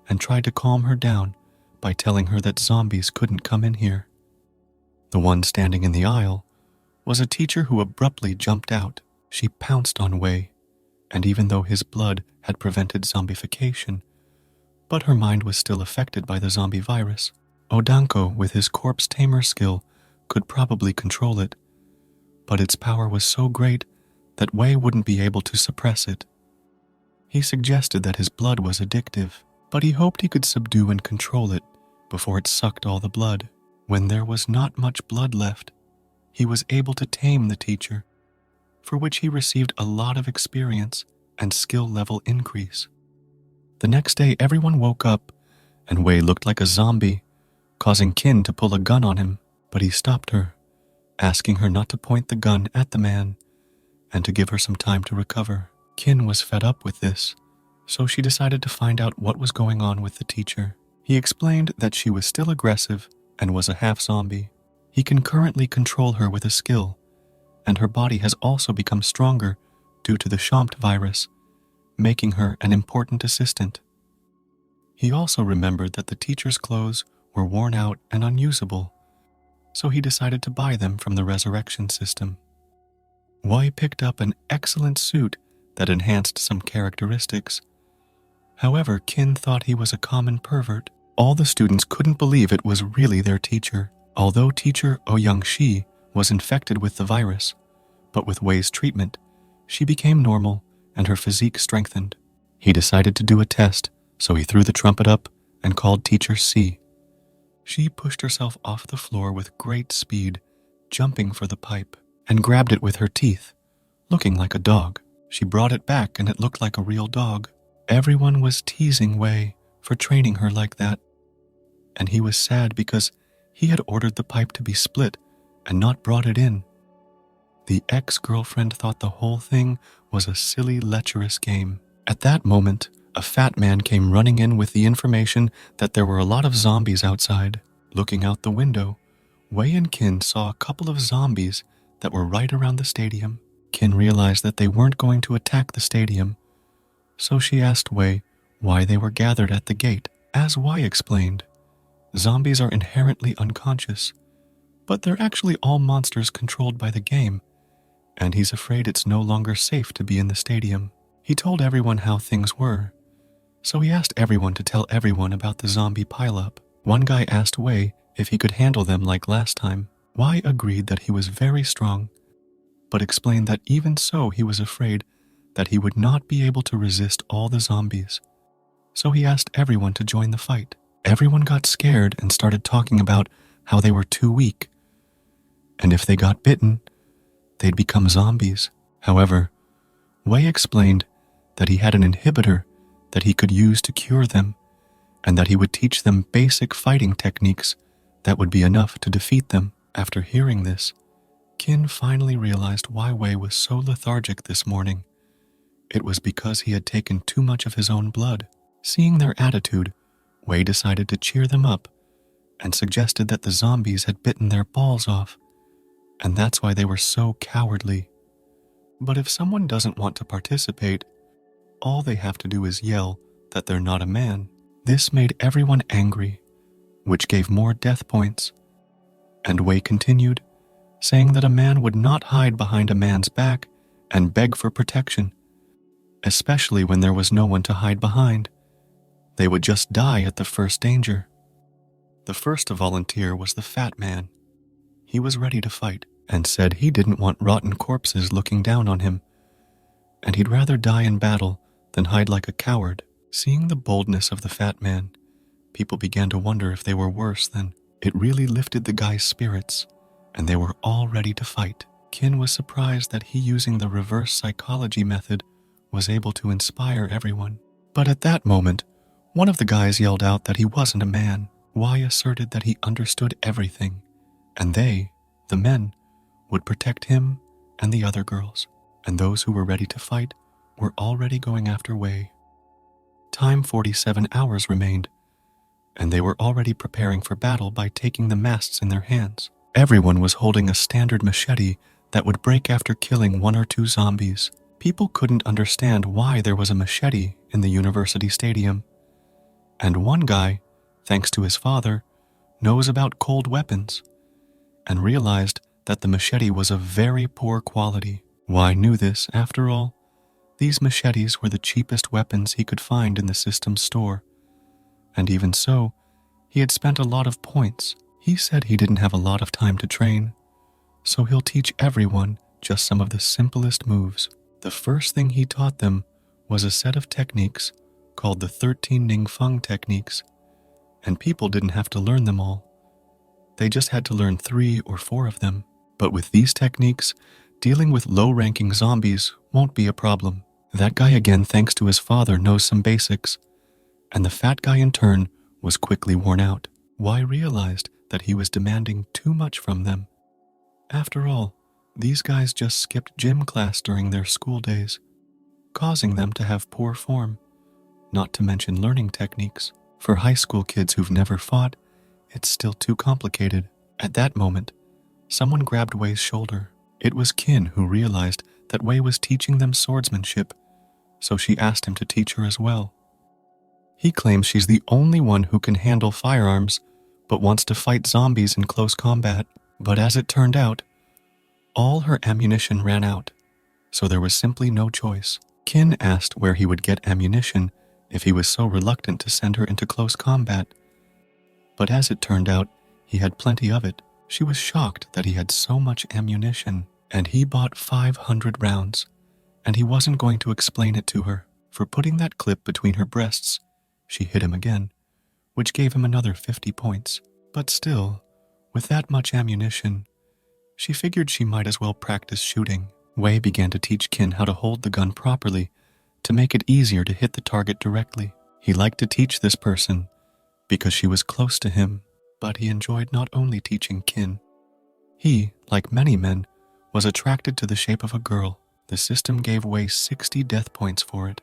Speaker 1: and tried to calm her down by telling her that zombies couldn't come in here. The one standing in the aisle was a teacher who abruptly jumped out. She pounced on Wei, and even though his blood had prevented zombification, but her mind was still affected by the zombie virus. Odanko, with his corpse tamer skill, could probably control it, but its power was so great that Wei wouldn't be able to suppress it. He suggested that his blood was addictive, but he hoped he could subdue and control it before it sucked all the blood. When there was not much blood left, he was able to tame the teacher, for which he received a lot of experience and skill level increase. The next day, everyone woke up, and Wei looked like a zombie, causing Qin to pull a gun on him, but he stopped her, asking her not to point the gun at the man and to give her some time to recover. Qin was fed up with this, so she decided to find out what was going on with the teacher. He explained that she was still aggressive and was a half-zombie. He can currently control her with a skill, and her body has also become stronger due to the Shampt virus, making her an important assistant. He also remembered that the teacher's clothes were worn out and unusable, so he decided to buy them from the resurrection system. Wei picked up an excellent suit that enhanced some characteristics, However, Kin thought he was a common pervert. All the students couldn't believe it was really their teacher. Although teacher Ouyang-shi was infected with the virus, but with Wei's treatment, she became normal and her physique strengthened. He decided to do a test, so he threw the trumpet up and called teacher C. She pushed herself off the floor with great speed, jumping for the pipe, and grabbed it with her teeth, looking like a dog. She brought it back and it looked like a real dog. Everyone was teasing Wei for training her like that, and he was sad because he had ordered the pipe to be split and not brought it in. The ex-girlfriend thought the whole thing was a silly, lecherous game. At that moment, a fat man came running in with the information that there were a lot of zombies outside. Looking out the window, Wei and Kin saw a couple of zombies that were right around the stadium. Kin realized that they weren't going to attack the stadium, so she asked Wei why they were gathered at the gate. As Wei explained, zombies are inherently unconscious, but they're actually all monsters controlled by the game, and he's afraid it's no longer safe to be in the stadium. He told everyone how things were, so he asked everyone to tell everyone about the zombie pileup. One guy asked Wei if he could handle them like last time. Wei agreed that he was very strong, but explained that even so he was afraid that he would not be able to resist all the zombies. So he asked everyone to join the fight. Everyone got scared and started talking about how they were too weak, and if they got bitten, they'd become zombies. However, Wei explained that he had an inhibitor that he could use to cure them, and that he would teach them basic fighting techniques that would be enough to defeat them. After hearing this, Kin finally realized why Wei was so lethargic this morning. It was because he had taken too much of his own blood. Seeing their attitude, Wei decided to cheer them up and suggested that the zombies had bitten their balls off, and that's why they were so cowardly. But if someone doesn't want to participate, all they have to do is yell that they're not a man. This made everyone angry, which gave more death points. And Wei continued, saying that a man would not hide behind a man's back and beg for protection, especially when there was no one to hide behind. They would just die at the first danger. The first to volunteer was the fat man. He was ready to fight and said he didn't want rotten corpses looking down on him, and he'd rather die in battle than hide like a coward. Seeing the boldness of the fat man, people began to wonder if they were worse than. It really lifted the guy's spirits, and they were all ready to fight. Kin was surprised that he, using the reverse psychology method, was able to inspire everyone. But at that moment, one of the guys yelled out that he wasn't a man. Wei asserted that he understood everything, and they, the men, would protect him and the other girls, and those who were ready to fight were already going after Wei. Time 47 hours remained, and they were already preparing for battle by taking the masts in their hands. Everyone was holding a standard machete that would break after killing 1 or 2 zombies. People couldn't understand why there was a machete in the university stadium, and one guy, thanks to his father, knows about cold weapons, and realized that the machete was of very poor quality. Wei knew this, after all. These machetes were the cheapest weapons he could find in the system's store, and even so, he had spent a lot of points. He said he didn't have a lot of time to train, so he'll teach everyone just some of the simplest moves. The first thing he taught them was a set of techniques called the 13 Ningfeng techniques, and people didn't have to learn them all. They just had to learn 3 or 4 of them. But with these techniques, dealing with low-ranking zombies won't be a problem. That guy again, thanks to his father, knows some basics, and the fat guy in turn was quickly worn out. Wei realized that he was demanding too much from them. After all, these guys just skipped gym class during their school days, causing them to have poor form, not to mention learning techniques. For high school kids who've never fought, it's still too complicated. At that moment, someone grabbed Wei's shoulder. It was Kin, who realized that Wei was teaching them swordsmanship, so she asked him to teach her as well. He claims she's the only one who can handle firearms, but wants to fight zombies in close combat. But as it turned out, all her ammunition ran out, so there was simply no choice. Kin asked where he would get ammunition if he was so reluctant to send her into close combat. But as it turned out, he had plenty of it. She was shocked that he had so much ammunition, and he bought 500 rounds, and he wasn't going to explain it to her. For putting that clip between her breasts, she hit him again, which gave him another 50 points. But still, with that much ammunition, she figured she might as well practice shooting. Wei began to teach Qin how to hold the gun properly to make it easier to hit the target directly. He liked to teach this person because she was close to him, but he enjoyed not only teaching Qin. He, like many men, was attracted to the shape of a girl. The system gave Wei 60 death points for it,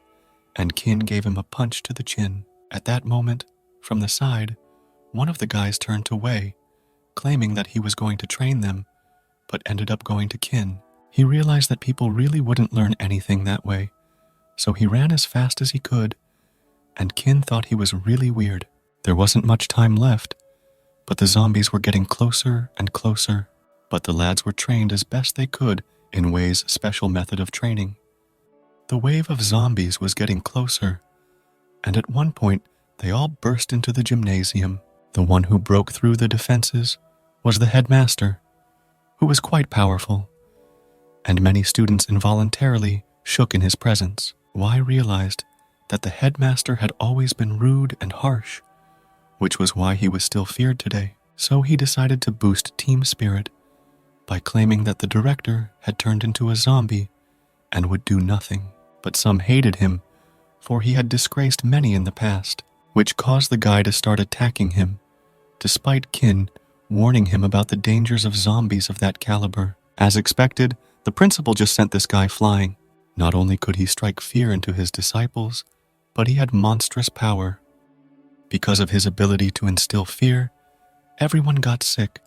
Speaker 1: and Qin gave him a punch to the chin. At that moment, from the side, one of the guys turned to Wei, claiming that he was going to train them, but ended up going to Qin. He realized that people really wouldn't learn anything that way, so he ran as fast as he could, and Qin thought he was really weird. There wasn't much time left, but the zombies were getting closer and closer, but the lads were trained as best they could in Wei's special method of training. The wave of zombies was getting closer, and at one point they all burst into the gymnasium. The one who broke through the defenses was the headmaster, who was quite powerful, and many students involuntarily shook in his presence. Wei realized that the headmaster had always been rude and harsh, which was why he was still feared today. So he decided to boost team spirit by claiming that the director had turned into a zombie and would do nothing. But some hated him, for he had disgraced many in the past, which caused the guy to start attacking him, despite Qin warning him about the dangers of zombies of that caliber. As expected, the principal just sent this guy flying. Not only could he strike fear into his disciples, but he had monstrous power. Because of his ability to instill fear, everyone got sick,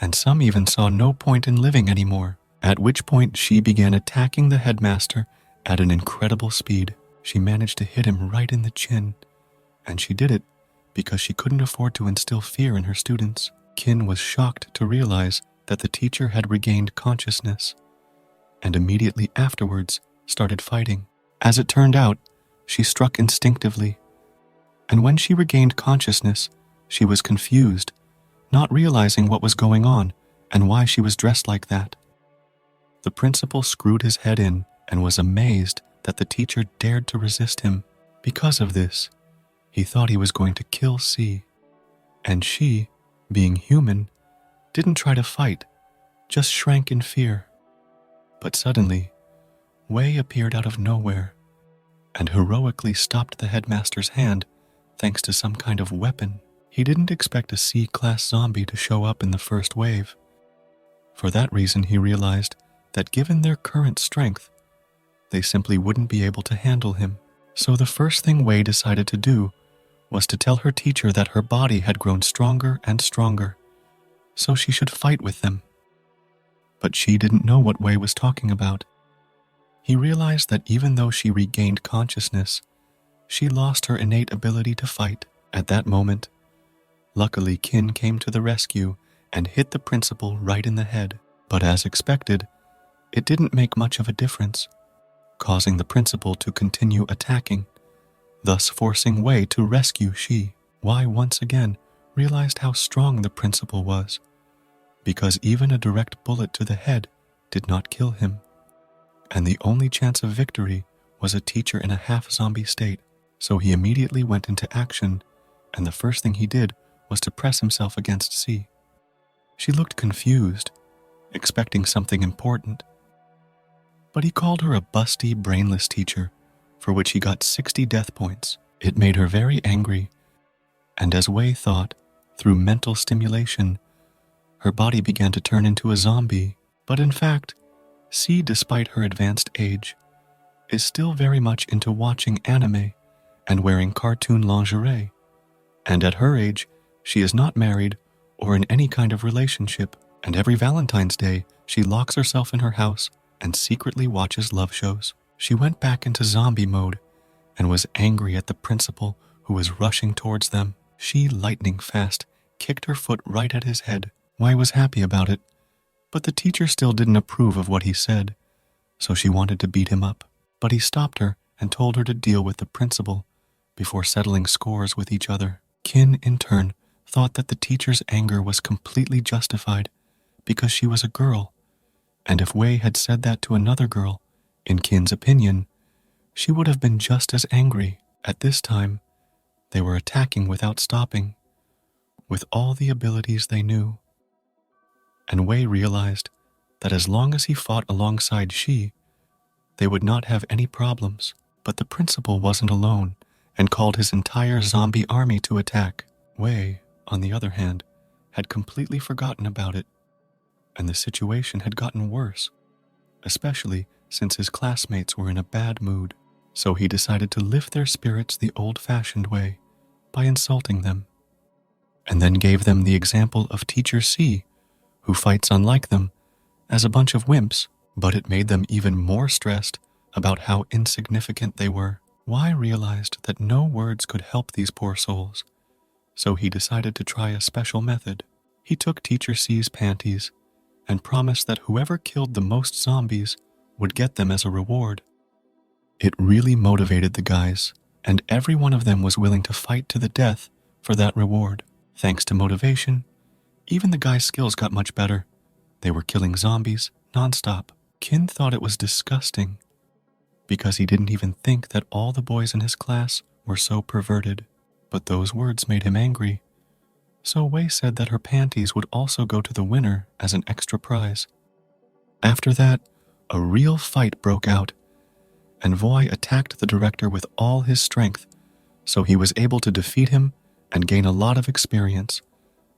Speaker 1: and some even saw no point in living anymore, at which point she began attacking the headmaster at an incredible speed. She managed to hit him right in the chin, and she did it because she couldn't afford to instill fear in her students. Qin was shocked to realize that the teacher had regained consciousness, and immediately afterwards started fighting. As it turned out, she struck instinctively, and when she regained consciousness, she was confused, not realizing what was going on and why she was dressed like that. The principal screwed his head in and was amazed that the teacher dared to resist him. Because of this, he thought he was going to kill C, and she, being human, didn't try to fight, just shrank in fear. But suddenly, Wei appeared out of nowhere and heroically stopped the headmaster's hand thanks to some kind of weapon. He didn't expect a C-class zombie to show up in the first wave. For that reason, he realized that given their current strength, they simply wouldn't be able to handle him. So the first thing Wei decided to do was to tell her teacher that her body had grown stronger and stronger, so she should fight with them. But she didn't know what Wei was talking about. He realized that even though she regained consciousness, she lost her innate ability to fight. At that moment, luckily Qin came to the rescue and hit the principal right in the head. But as expected, it didn't make much of a difference, causing the principal to continue attacking, thus forcing Wei to rescue Shi. Wei once again realized how strong the principal was, because even a direct bullet to the head did not kill him, and the only chance of victory was a teacher in a half-zombie state. So he immediately went into action, and the first thing he did was to press himself against C. She looked confused, expecting something important, but he called her a busty, brainless teacher, for which he got 60 death points. It made her very angry, and as Wei thought, through mental stimulation, her body began to turn into a zombie. But in fact, C, despite her advanced age, is still very much into watching anime and wearing cartoon lingerie, and at her age, she is not married or in any kind of relationship, and every Valentine's Day, she locks herself in her house and secretly watches love shows. She went back into zombie mode and was angry at the principal who was rushing towards them. She, lightning fast, kicked her foot right at his head. Wei was happy about it, but the teacher still didn't approve of what he said, so she wanted to beat him up. But he stopped her and told her to deal with the principal before settling scores with each other. Kin, in turn, thought that the teacher's anger was completely justified because she was a girl, and if Wei had said that to another girl, in Kin's opinion, she would have been just as angry. At this time, they were attacking without stopping, with all the abilities they knew. And Wei realized that as long as he fought alongside she, they would not have any problems. But the principal wasn't alone and called his entire zombie army to attack. Wei, on the other hand, had completely forgotten about it, and the situation had gotten worse, especially since his classmates were in a bad mood. So he decided to lift their spirits the old-fashioned way by insulting them, and then gave them the example of Teacher C, who fights unlike them, as a bunch of wimps. But it made them even more stressed about how insignificant they were. Wei realized that no words could help these poor souls, so he decided to try a special method. He took Teacher C's panties and promised that whoever killed the most zombies would get them as a reward. It really motivated the guys, and every one of them was willing to fight to the death for that reward. Thanks to motivation, even the guys' skills got much better. They were killing zombies nonstop. Kin thought it was disgusting because he didn't even think that all the boys in his class were so perverted. But those words made him angry, so Wei said that her panties would also go to the winner as an extra prize. After that, a real fight broke out, and Wei attacked the director with all his strength, so he was able to defeat him and gain a lot of experience.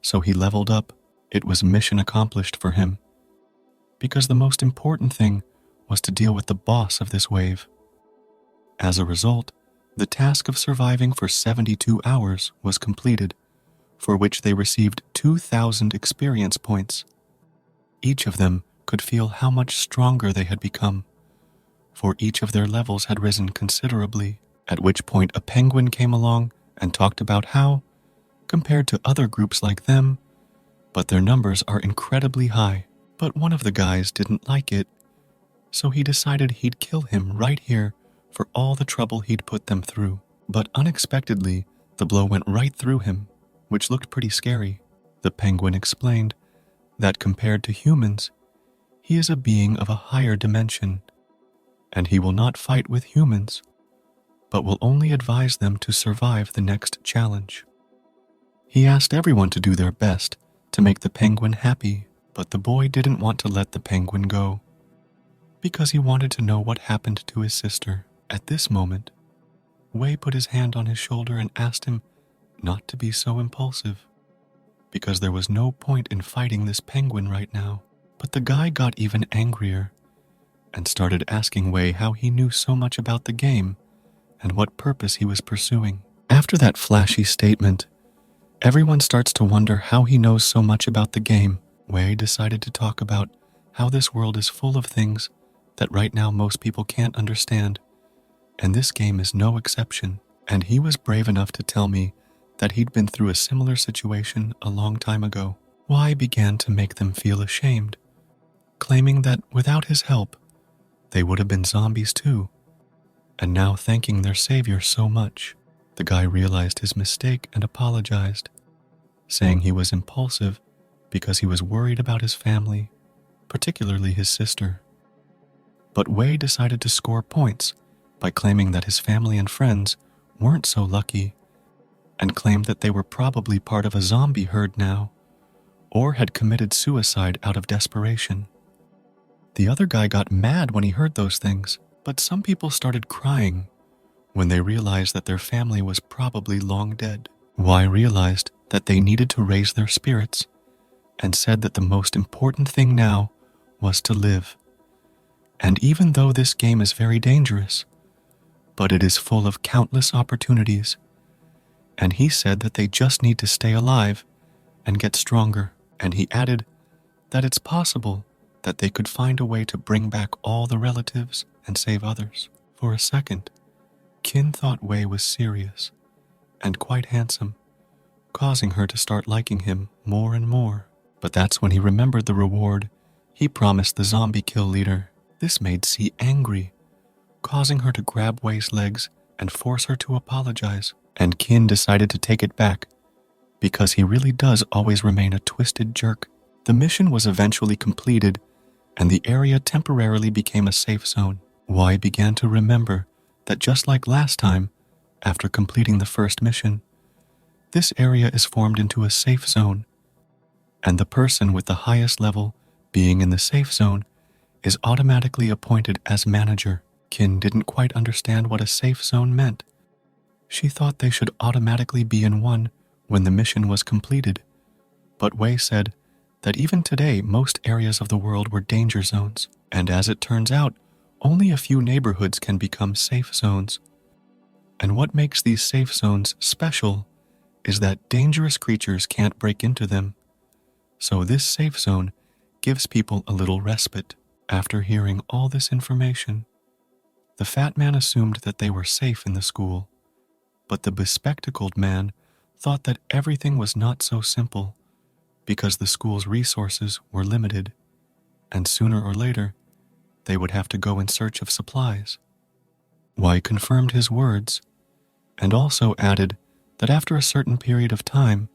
Speaker 1: So he leveled up. It was mission accomplished for him, because the most important thing was to deal with the boss of this wave. As a result, the task of surviving for 72 hours was completed, for which they received 2,000 experience points. Each of them could feel how much stronger they had become, for each of their levels had risen considerably, at which point a penguin came along and talked about how, compared to other groups like them, but their numbers are incredibly high. But one of the guys didn't like it, so he decided he'd kill him right here for all the trouble he'd put them through. But unexpectedly, the blow went right through him, which looked pretty scary. The penguin explained that compared to humans, he is a being of a higher dimension, and he will not fight with humans, but will only advise them to survive the next challenge. He asked everyone to do their best to make the penguin happy, but the boy didn't want to let the penguin go, because he wanted to know what happened to his sister. At this moment, Wei put his hand on his shoulder and asked him not to be so impulsive, because there was no point in fighting this penguin right now. But the guy got even angrier and started asking Wei how he knew so much about the game and what purpose he was pursuing. After that flashy statement, everyone starts to wonder how he knows so much about the game. Wei decided to talk about how this world is full of things that right now most people can't understand, and this game is no exception. And he was brave enough to tell me that he'd been through a similar situation a long time ago. Wei began to make them feel ashamed, claiming that without his help, they would have been zombies too, and now thanking their savior so much. The guy realized his mistake and apologized, saying he was impulsive because he was worried about his family, particularly his sister. But Wei decided to score points by claiming that his family and friends weren't so lucky, and claimed that they were probably part of a zombie herd now, or had committed suicide out of desperation. The other guy got mad when he heard those things, but some people started crying when they realized that their family was probably long dead. Wei realized that they needed to raise their spirits and said that the most important thing now was to live. And even though this game is very dangerous, but it is full of countless opportunities, and he said that they just need to stay alive and get stronger. And he added that it's possible that they could find a way to bring back all the relatives and save others. For a second, Kin thought Wei was serious and quite handsome, causing her to start liking him more and more. But that's when he remembered the reward he promised the zombie kill leader. This made C angry, causing her to grab Wei's legs and force her to apologize. And Qin decided to take it back because he really does always remain a twisted jerk. The mission was eventually completed and the area temporarily became a safe zone. Wei began to remember that just like last time, after completing the first mission, this area is formed into a safe zone, and the person with the highest level being in the safe zone is automatically appointed as manager. Qin didn't quite understand what a safe zone meant. She thought they should automatically be in one when the mission was completed, but Wei said that even today most areas of the world were danger zones, and as it turns out, only a few neighborhoods can become safe zones. And what makes these safe zones special is that dangerous creatures can't break into them. So this safe zone gives people a little respite. After hearing all this information, the fat man assumed that they were safe in the school, but the bespectacled man thought that everything was not so simple because the school's resources were limited, and sooner or later, they would have to go in search of supplies. Wei confirmed his words and also added that after a certain period of time,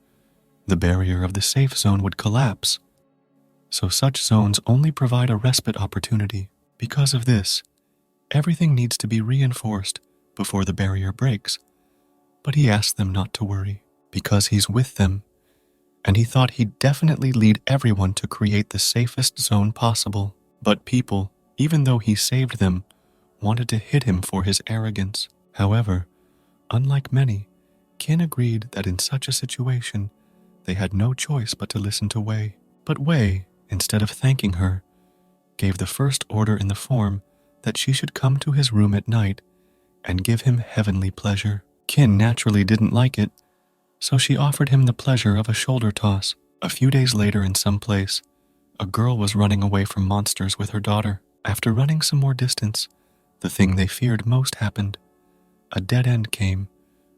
Speaker 1: the barrier of the safe zone would collapse. So such zones only provide a respite opportunity. Because of this, everything needs to be reinforced before the barrier breaks. But he asked them not to worry because he's with them, and he thought he'd definitely lead everyone to create the safest zone possible. But people, even though he saved them, wanted to hit him for his arrogance. However, unlike many, Qin agreed that in such a situation, they had no choice but to listen to Wei. But Wei, instead of thanking her, gave the first order in the form that she should come to his room at night and give him heavenly pleasure. Qin naturally didn't like it, so she offered him the pleasure of a shoulder toss. A few days later in some place, a girl was running away from monsters with her daughter. After running some more distance, the thing they feared most happened. A dead end came,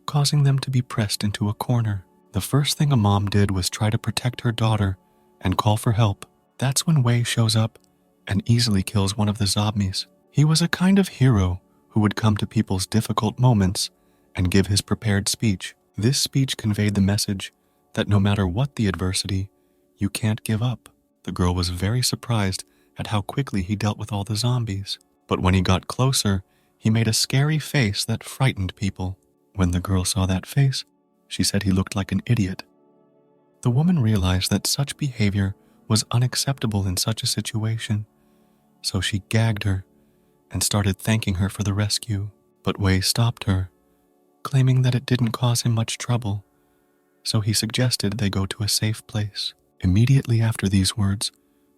Speaker 1: causing them to be pressed into a corner. The first thing a mom did was try to protect her daughter and call for help. That's when Wei shows up and easily kills one of the zombies. He was a kind of hero who would come to people's difficult moments and give his prepared speech. This speech conveyed the message that no matter what the adversity, you can't give up. The girl was very surprised at how quickly he dealt with all the zombies. But when he got closer, he made a scary face that frightened people. When the girl saw that face, she said he looked like an idiot. The woman realized that such behavior was unacceptable in such a situation, so she gagged her and started thanking her for the rescue. But Wei stopped her, claiming that it didn't cause him much trouble, so he suggested they go to a safe place. Immediately after these words,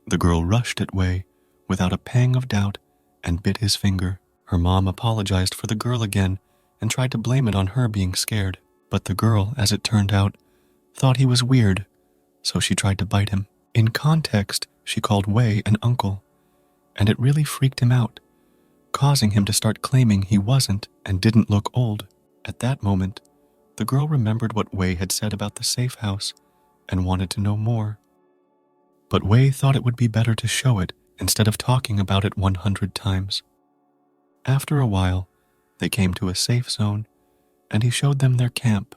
Speaker 1: the girl rushed at Wei without a pang of doubt and bit his finger. Her mom apologized for the girl again and tried to blame it on her being scared. But the girl, as it turned out, thought he was weird, so she tried to bite him. In context, she called Wei an uncle, and it really freaked him out, causing him to start claiming he wasn't and didn't look old. At that moment, the girl remembered what Wei had said about the safe house and wanted to know more. But Wei thought it would be better to show it instead of talking about it 100 times. After a while, they came to a safe zone, and he showed them their camp,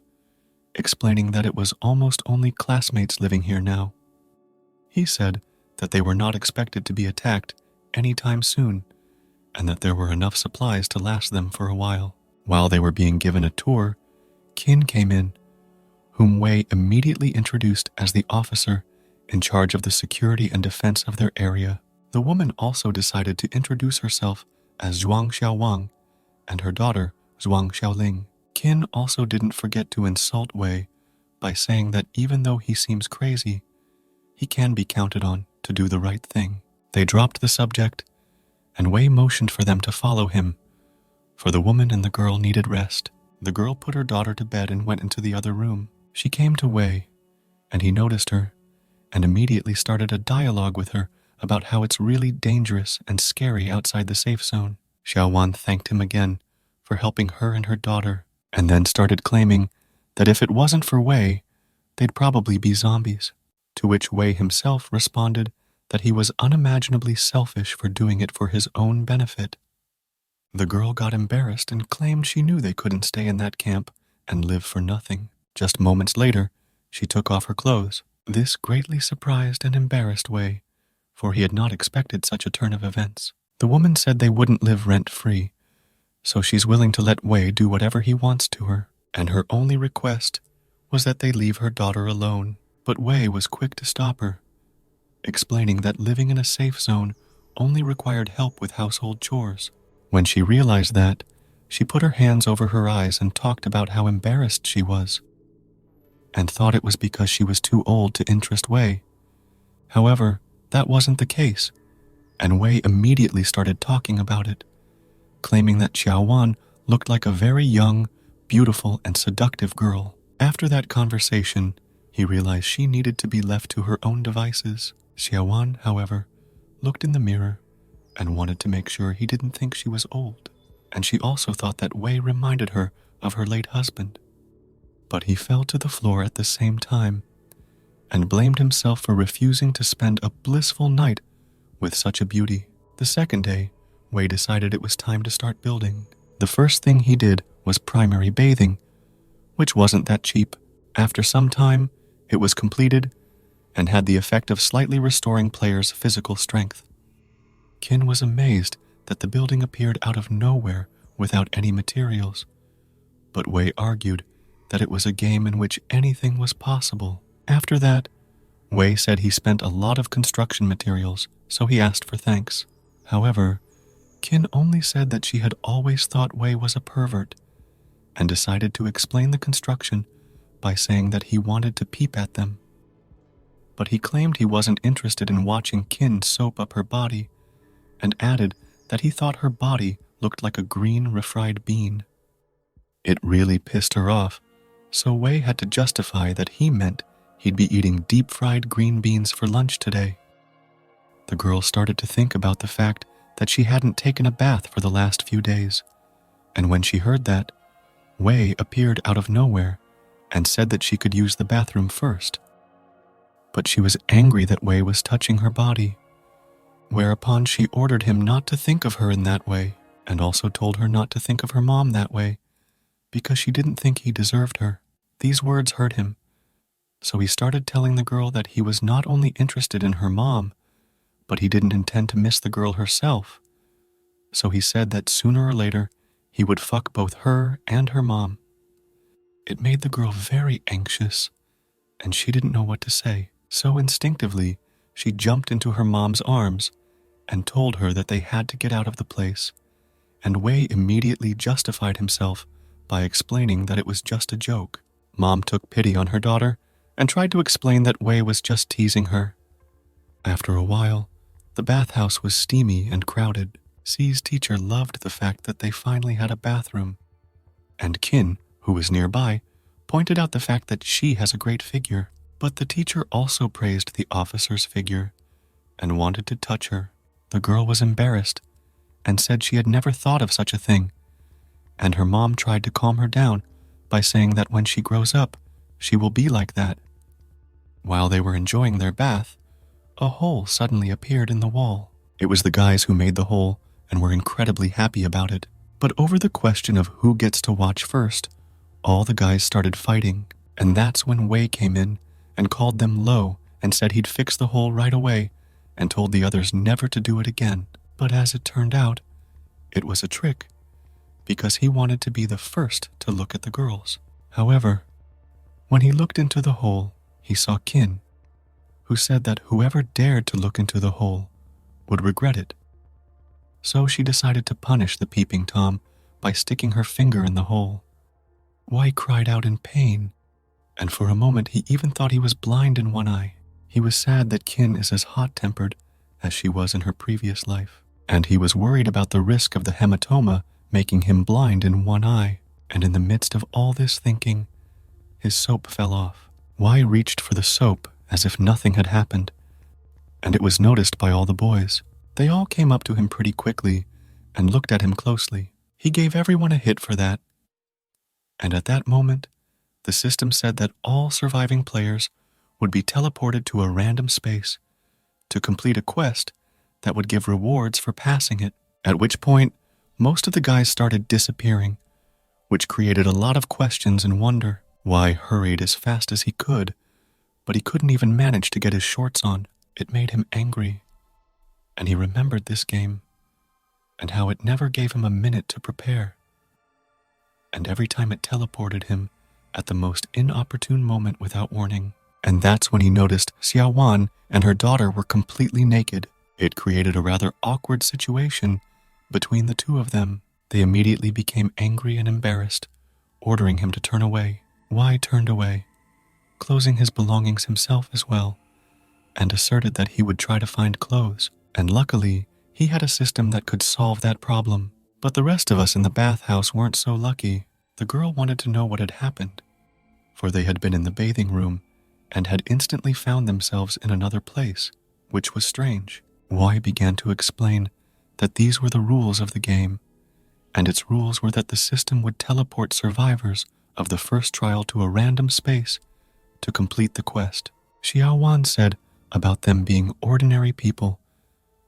Speaker 1: explaining that it was almost only classmates living here now. He said that they were not expected to be attacked anytime soon, and that there were enough supplies to last them for a while. While they were being given a tour, Qin came in, whom Wei immediately introduced as the officer in charge of the security and defense of their area. The woman also decided to introduce herself as Zhuang Xiaowang and her daughter Zhuang Xiaoling. Qin also didn't forget to insult Wei by saying that even though he seems crazy, he can be counted on to do the right thing. They dropped the subject, and Wei motioned for them to follow him, for the woman and the girl needed rest. The girl put her daughter to bed and went into the other room. She came to Wei, and he noticed her, and immediately started a dialogue with her about how it's really dangerous and scary outside the safe zone. Xiaowan thanked him again for helping her and her daughter, and then started claiming that if it wasn't for Wei, they'd probably be zombies, to which Wei himself responded that he was unimaginably selfish for doing it for his own benefit. The girl got embarrassed and claimed she knew they couldn't stay in that camp and live for nothing. Just moments later, she took off her clothes. This greatly surprised and embarrassed Wei, for he had not expected such a turn of events. The woman said they wouldn't live rent-free, so she's willing to let Wei do whatever he wants to her, and her only request was that they leave her daughter alone. But Wei was quick to stop her, explaining that living in a safe zone only required help with household chores. When she realized that, she put her hands over her eyes and talked about how embarrassed she was, and thought it was because she was too old to interest Wei. However, that wasn't the case, and Wei immediately started talking about it, claiming that Xiaowan looked like a very young, beautiful, and seductive girl. After that conversation, he realized she needed to be left to her own devices. Xiaowan, however, looked in the mirror and wanted to make sure he didn't think she was old, and she also thought that Wei reminded her of her late husband. But he fell to the floor at the same time and blamed himself for refusing to spend a blissful night with such a beauty. The second day, Wei decided it was time to start building. The first thing he did was primary bathing, which wasn't that cheap. After some time, it was completed and had the effect of slightly restoring players' physical strength. Qin was amazed that the building appeared out of nowhere without any materials, but Wei argued that it was a game in which anything was possible. After that, Wei said he spent a lot of construction materials, so he asked for thanks. However, Qin only said that she had always thought Wei was a pervert, and decided to explain the construction by saying that he wanted to peep at them. But he claimed he wasn't interested in watching Qin soap up her body, and added that he thought her body looked like a green refried bean. It really pissed her off, so Wei had to justify that he meant he'd be eating deep-fried green beans for lunch today. The girl started to think about the fact that she hadn't taken a bath for the last few days, and when she heard that, Wei appeared out of nowhere and said that she could use the bathroom first. But she was angry that Wei was touching her body, whereupon she ordered him not to think of her in that way, and also told her not to think of her mom that way, because she didn't think he deserved her. These words hurt him, so he started telling the girl that he was not only interested in her mom, but he didn't intend to miss the girl herself. So he said that sooner or later, he would fuck both her and her mom. It made the girl very anxious, and she didn't know what to say. So instinctively, she jumped into her mom's arms and told her that they had to get out of the place, and Wei immediately justified himself by explaining that it was just a joke. Mom took pity on her daughter and tried to explain that Wei was just teasing her. After a while, the bathhouse was steamy and crowded. C's teacher loved the fact that they finally had a bathroom, and Qin, who was nearby, pointed out the fact that she has a great figure. But the teacher also praised the officer's figure and wanted to touch her. The girl was embarrassed and said she had never thought of such a thing, and her mom tried to calm her down by saying that when she grows up, she will be like that. While they were enjoying their bath, a hole suddenly appeared in the wall. It was the guys who made the hole and were incredibly happy about it. But over the question of who gets to watch first, all the guys started fighting, and that's when Wei came in and called them low and said he'd fix the hole right away and told the others never to do it again. But as it turned out, it was a trick, because he wanted to be the first to look at the girls. However, when he looked into the hole, he saw Qin, who said that whoever dared to look into the hole would regret it. So she decided to punish the peeping Tom by sticking her finger in the hole. Wei cried out in pain, and for a moment he even thought he was blind in one eye. He was sad that Qin is as hot-tempered as she was in her previous life, and he was worried about the risk of the hematoma making him blind in one eye. And in the midst of all this thinking, his soap fell off. Wei reached for the soap as if nothing had happened, and it was noticed by all the boys. They all came up to him pretty quickly and looked at him closely. He gave everyone a hit for that, and at that moment, the system said that all surviving players would be teleported to a random space to complete a quest that would give rewards for passing it, at which point most of the guys started disappearing, which created a lot of questions and wonder. Why hurried as fast as he could, but he couldn't even manage to get his shorts on. It made him angry, and he remembered this game and how it never gave him a minute to prepare. And every time it teleported him at the most inopportune moment without warning. And that's when he noticed Xiao Wan and her daughter were completely naked. It created a rather awkward situation between the two of them. They immediately became angry and embarrassed, ordering him to turn away. Wei turned away, closing his belongings himself as well, and asserted that he would try to find clothes. And luckily, he had a system that could solve that problem. But the rest of us in the bathhouse weren't so lucky. The girl wanted to know what had happened, for they had been in the bathing room and had instantly found themselves in another place, which was strange. Wei began to explain that these were the rules of the game, and its rules were that the system would teleport survivors of the first trial to a random space to complete the quest. Xiao Wan said about them being ordinary people,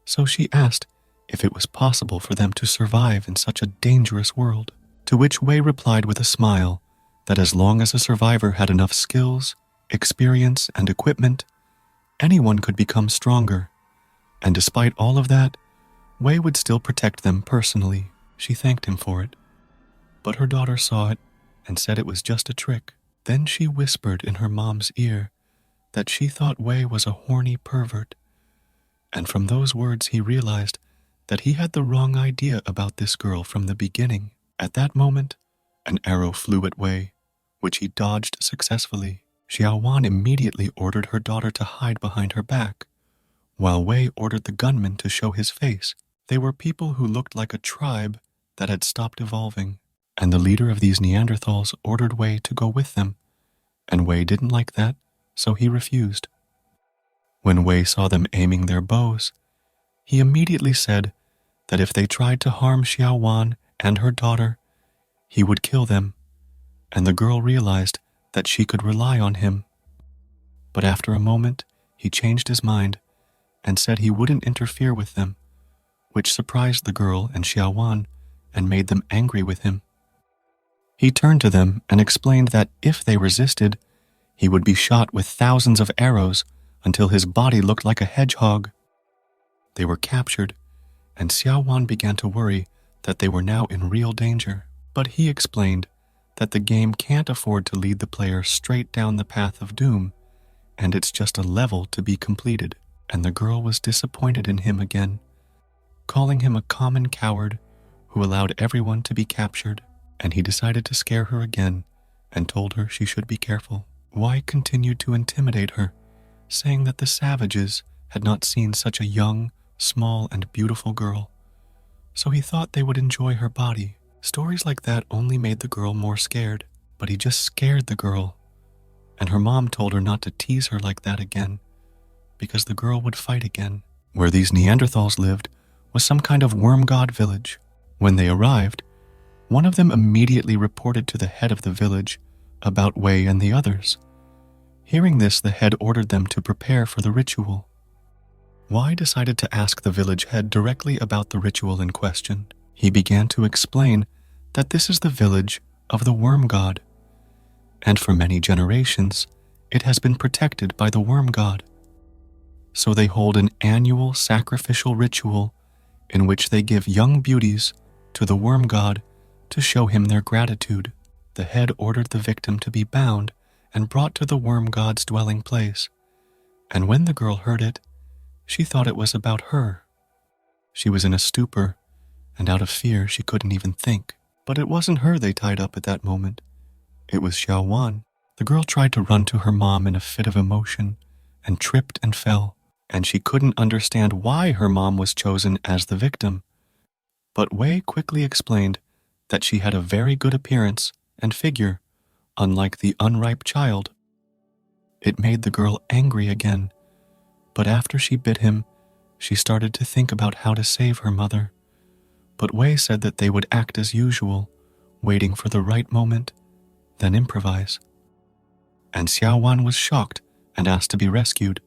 Speaker 1: so she asked if it was possible for them to survive in such a dangerous world, to which Wei replied with a smile that as long as a survivor had enough skills, experience, and equipment, anyone could become stronger, and despite all of that, Wei would still protect them personally. She thanked him for it, but her daughter saw it and said it was just a trick. Then she whispered in her mom's ear that she thought Wei was a horny pervert, and from those words he realized that he had the wrong idea about this girl from the beginning. At that moment, an arrow flew at Wei, which he dodged successfully. Xiao Wan immediately ordered her daughter to hide behind her back, while Wei ordered the gunman to show his face. They were people who looked like a tribe that had stopped evolving, and the leader of these Neanderthals ordered Wei to go with them, and Wei didn't like that, so he refused. When Wei saw them aiming their bows, he immediately said that if they tried to harm Xiao Wan and her daughter, he would kill them, and the girl realized that she could rely on him. But after a moment, he changed his mind and said he wouldn't interfere with them, which surprised the girl and Xiao Wan and made them angry with him. He turned to them and explained that if they resisted, he would be shot with thousands of arrows until his body looked like a hedgehog. They were captured, and Xiao Wan began to worry that they were now in real danger. But he explained that the game can't afford to lead the player straight down the path of doom, and it's just a level to be completed. And the girl was disappointed in him again, calling him a common coward who allowed everyone to be captured, and he decided to scare her again and told her she should be careful. Wei continued to intimidate her, saying that the savages had not seen such a young, small, and beautiful girl, so he thought they would enjoy her body. Stories like that only made the girl more scared, but he just scared the girl, and her mom told her not to tease her like that again, because the girl would fight again. Where these Neanderthals lived was some kind of worm god village. When they arrived, one of them immediately reported to the head of the village about Wei and the others. Hearing this, the head ordered them to prepare for the ritual. Wei decided to ask the village head directly about the ritual in question. He began to explain that this is the village of the worm god, and for many generations, it has been protected by the worm god. So they hold an annual sacrificial ritual in which they give young beauties to the worm god to show him their gratitude. The head ordered the victim to be bound and brought to the worm god's dwelling place, and when the girl heard it, she thought it was about her. She was in a stupor, and out of fear she couldn't even think. But it wasn't her they tied up at that moment. It was Xiao Wan. The girl tried to run to her mom in a fit of emotion, and tripped and fell, and she couldn't understand why her mom was chosen as the victim. But Wei quickly explained that she had a very good appearance and figure, unlike the unripe child. It made the girl angry again, but after she bit him, she started to think about how to save her mother. But Wei said that they would act as usual, waiting for the right moment, then improvise. And Xiao Wan was shocked and asked to be rescued.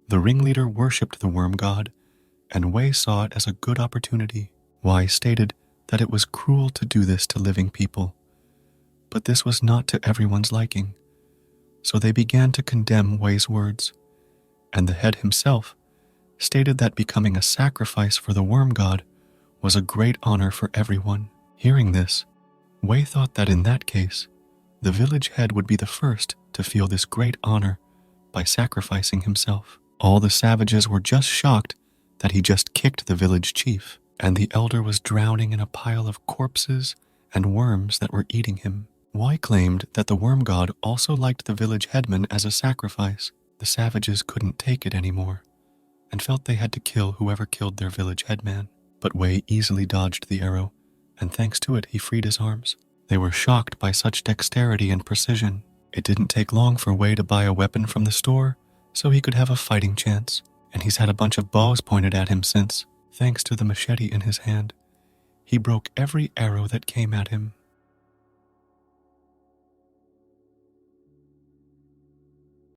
Speaker 1: The ringleader worshipped the worm god, and Wei saw it as a good opportunity. Wei stated that it was cruel to do this to living people. But this was not to everyone's liking, so they began to condemn Wei's words, and the head himself stated that becoming a sacrifice for the worm god was a great honor for everyone. Hearing this, Wei thought that in that case, the village head would be the first to feel this great honor by sacrificing himself. All the savages were just shocked that he just kicked the village chief, and the elder was drowning in a pile of corpses and worms that were eating him. Wei claimed that the worm god also liked the village headman as a sacrifice. The savages couldn't take it anymore, and felt they had to kill whoever killed their village headman. But Wei easily dodged the arrow, and thanks to it he freed his arms. They were shocked by such dexterity and precision. It didn't take long for Wei to buy a weapon from the store so he could have a fighting chance, and he's had a bunch of bows pointed at him since. Thanks to the machete in his hand, he broke every arrow that came at him.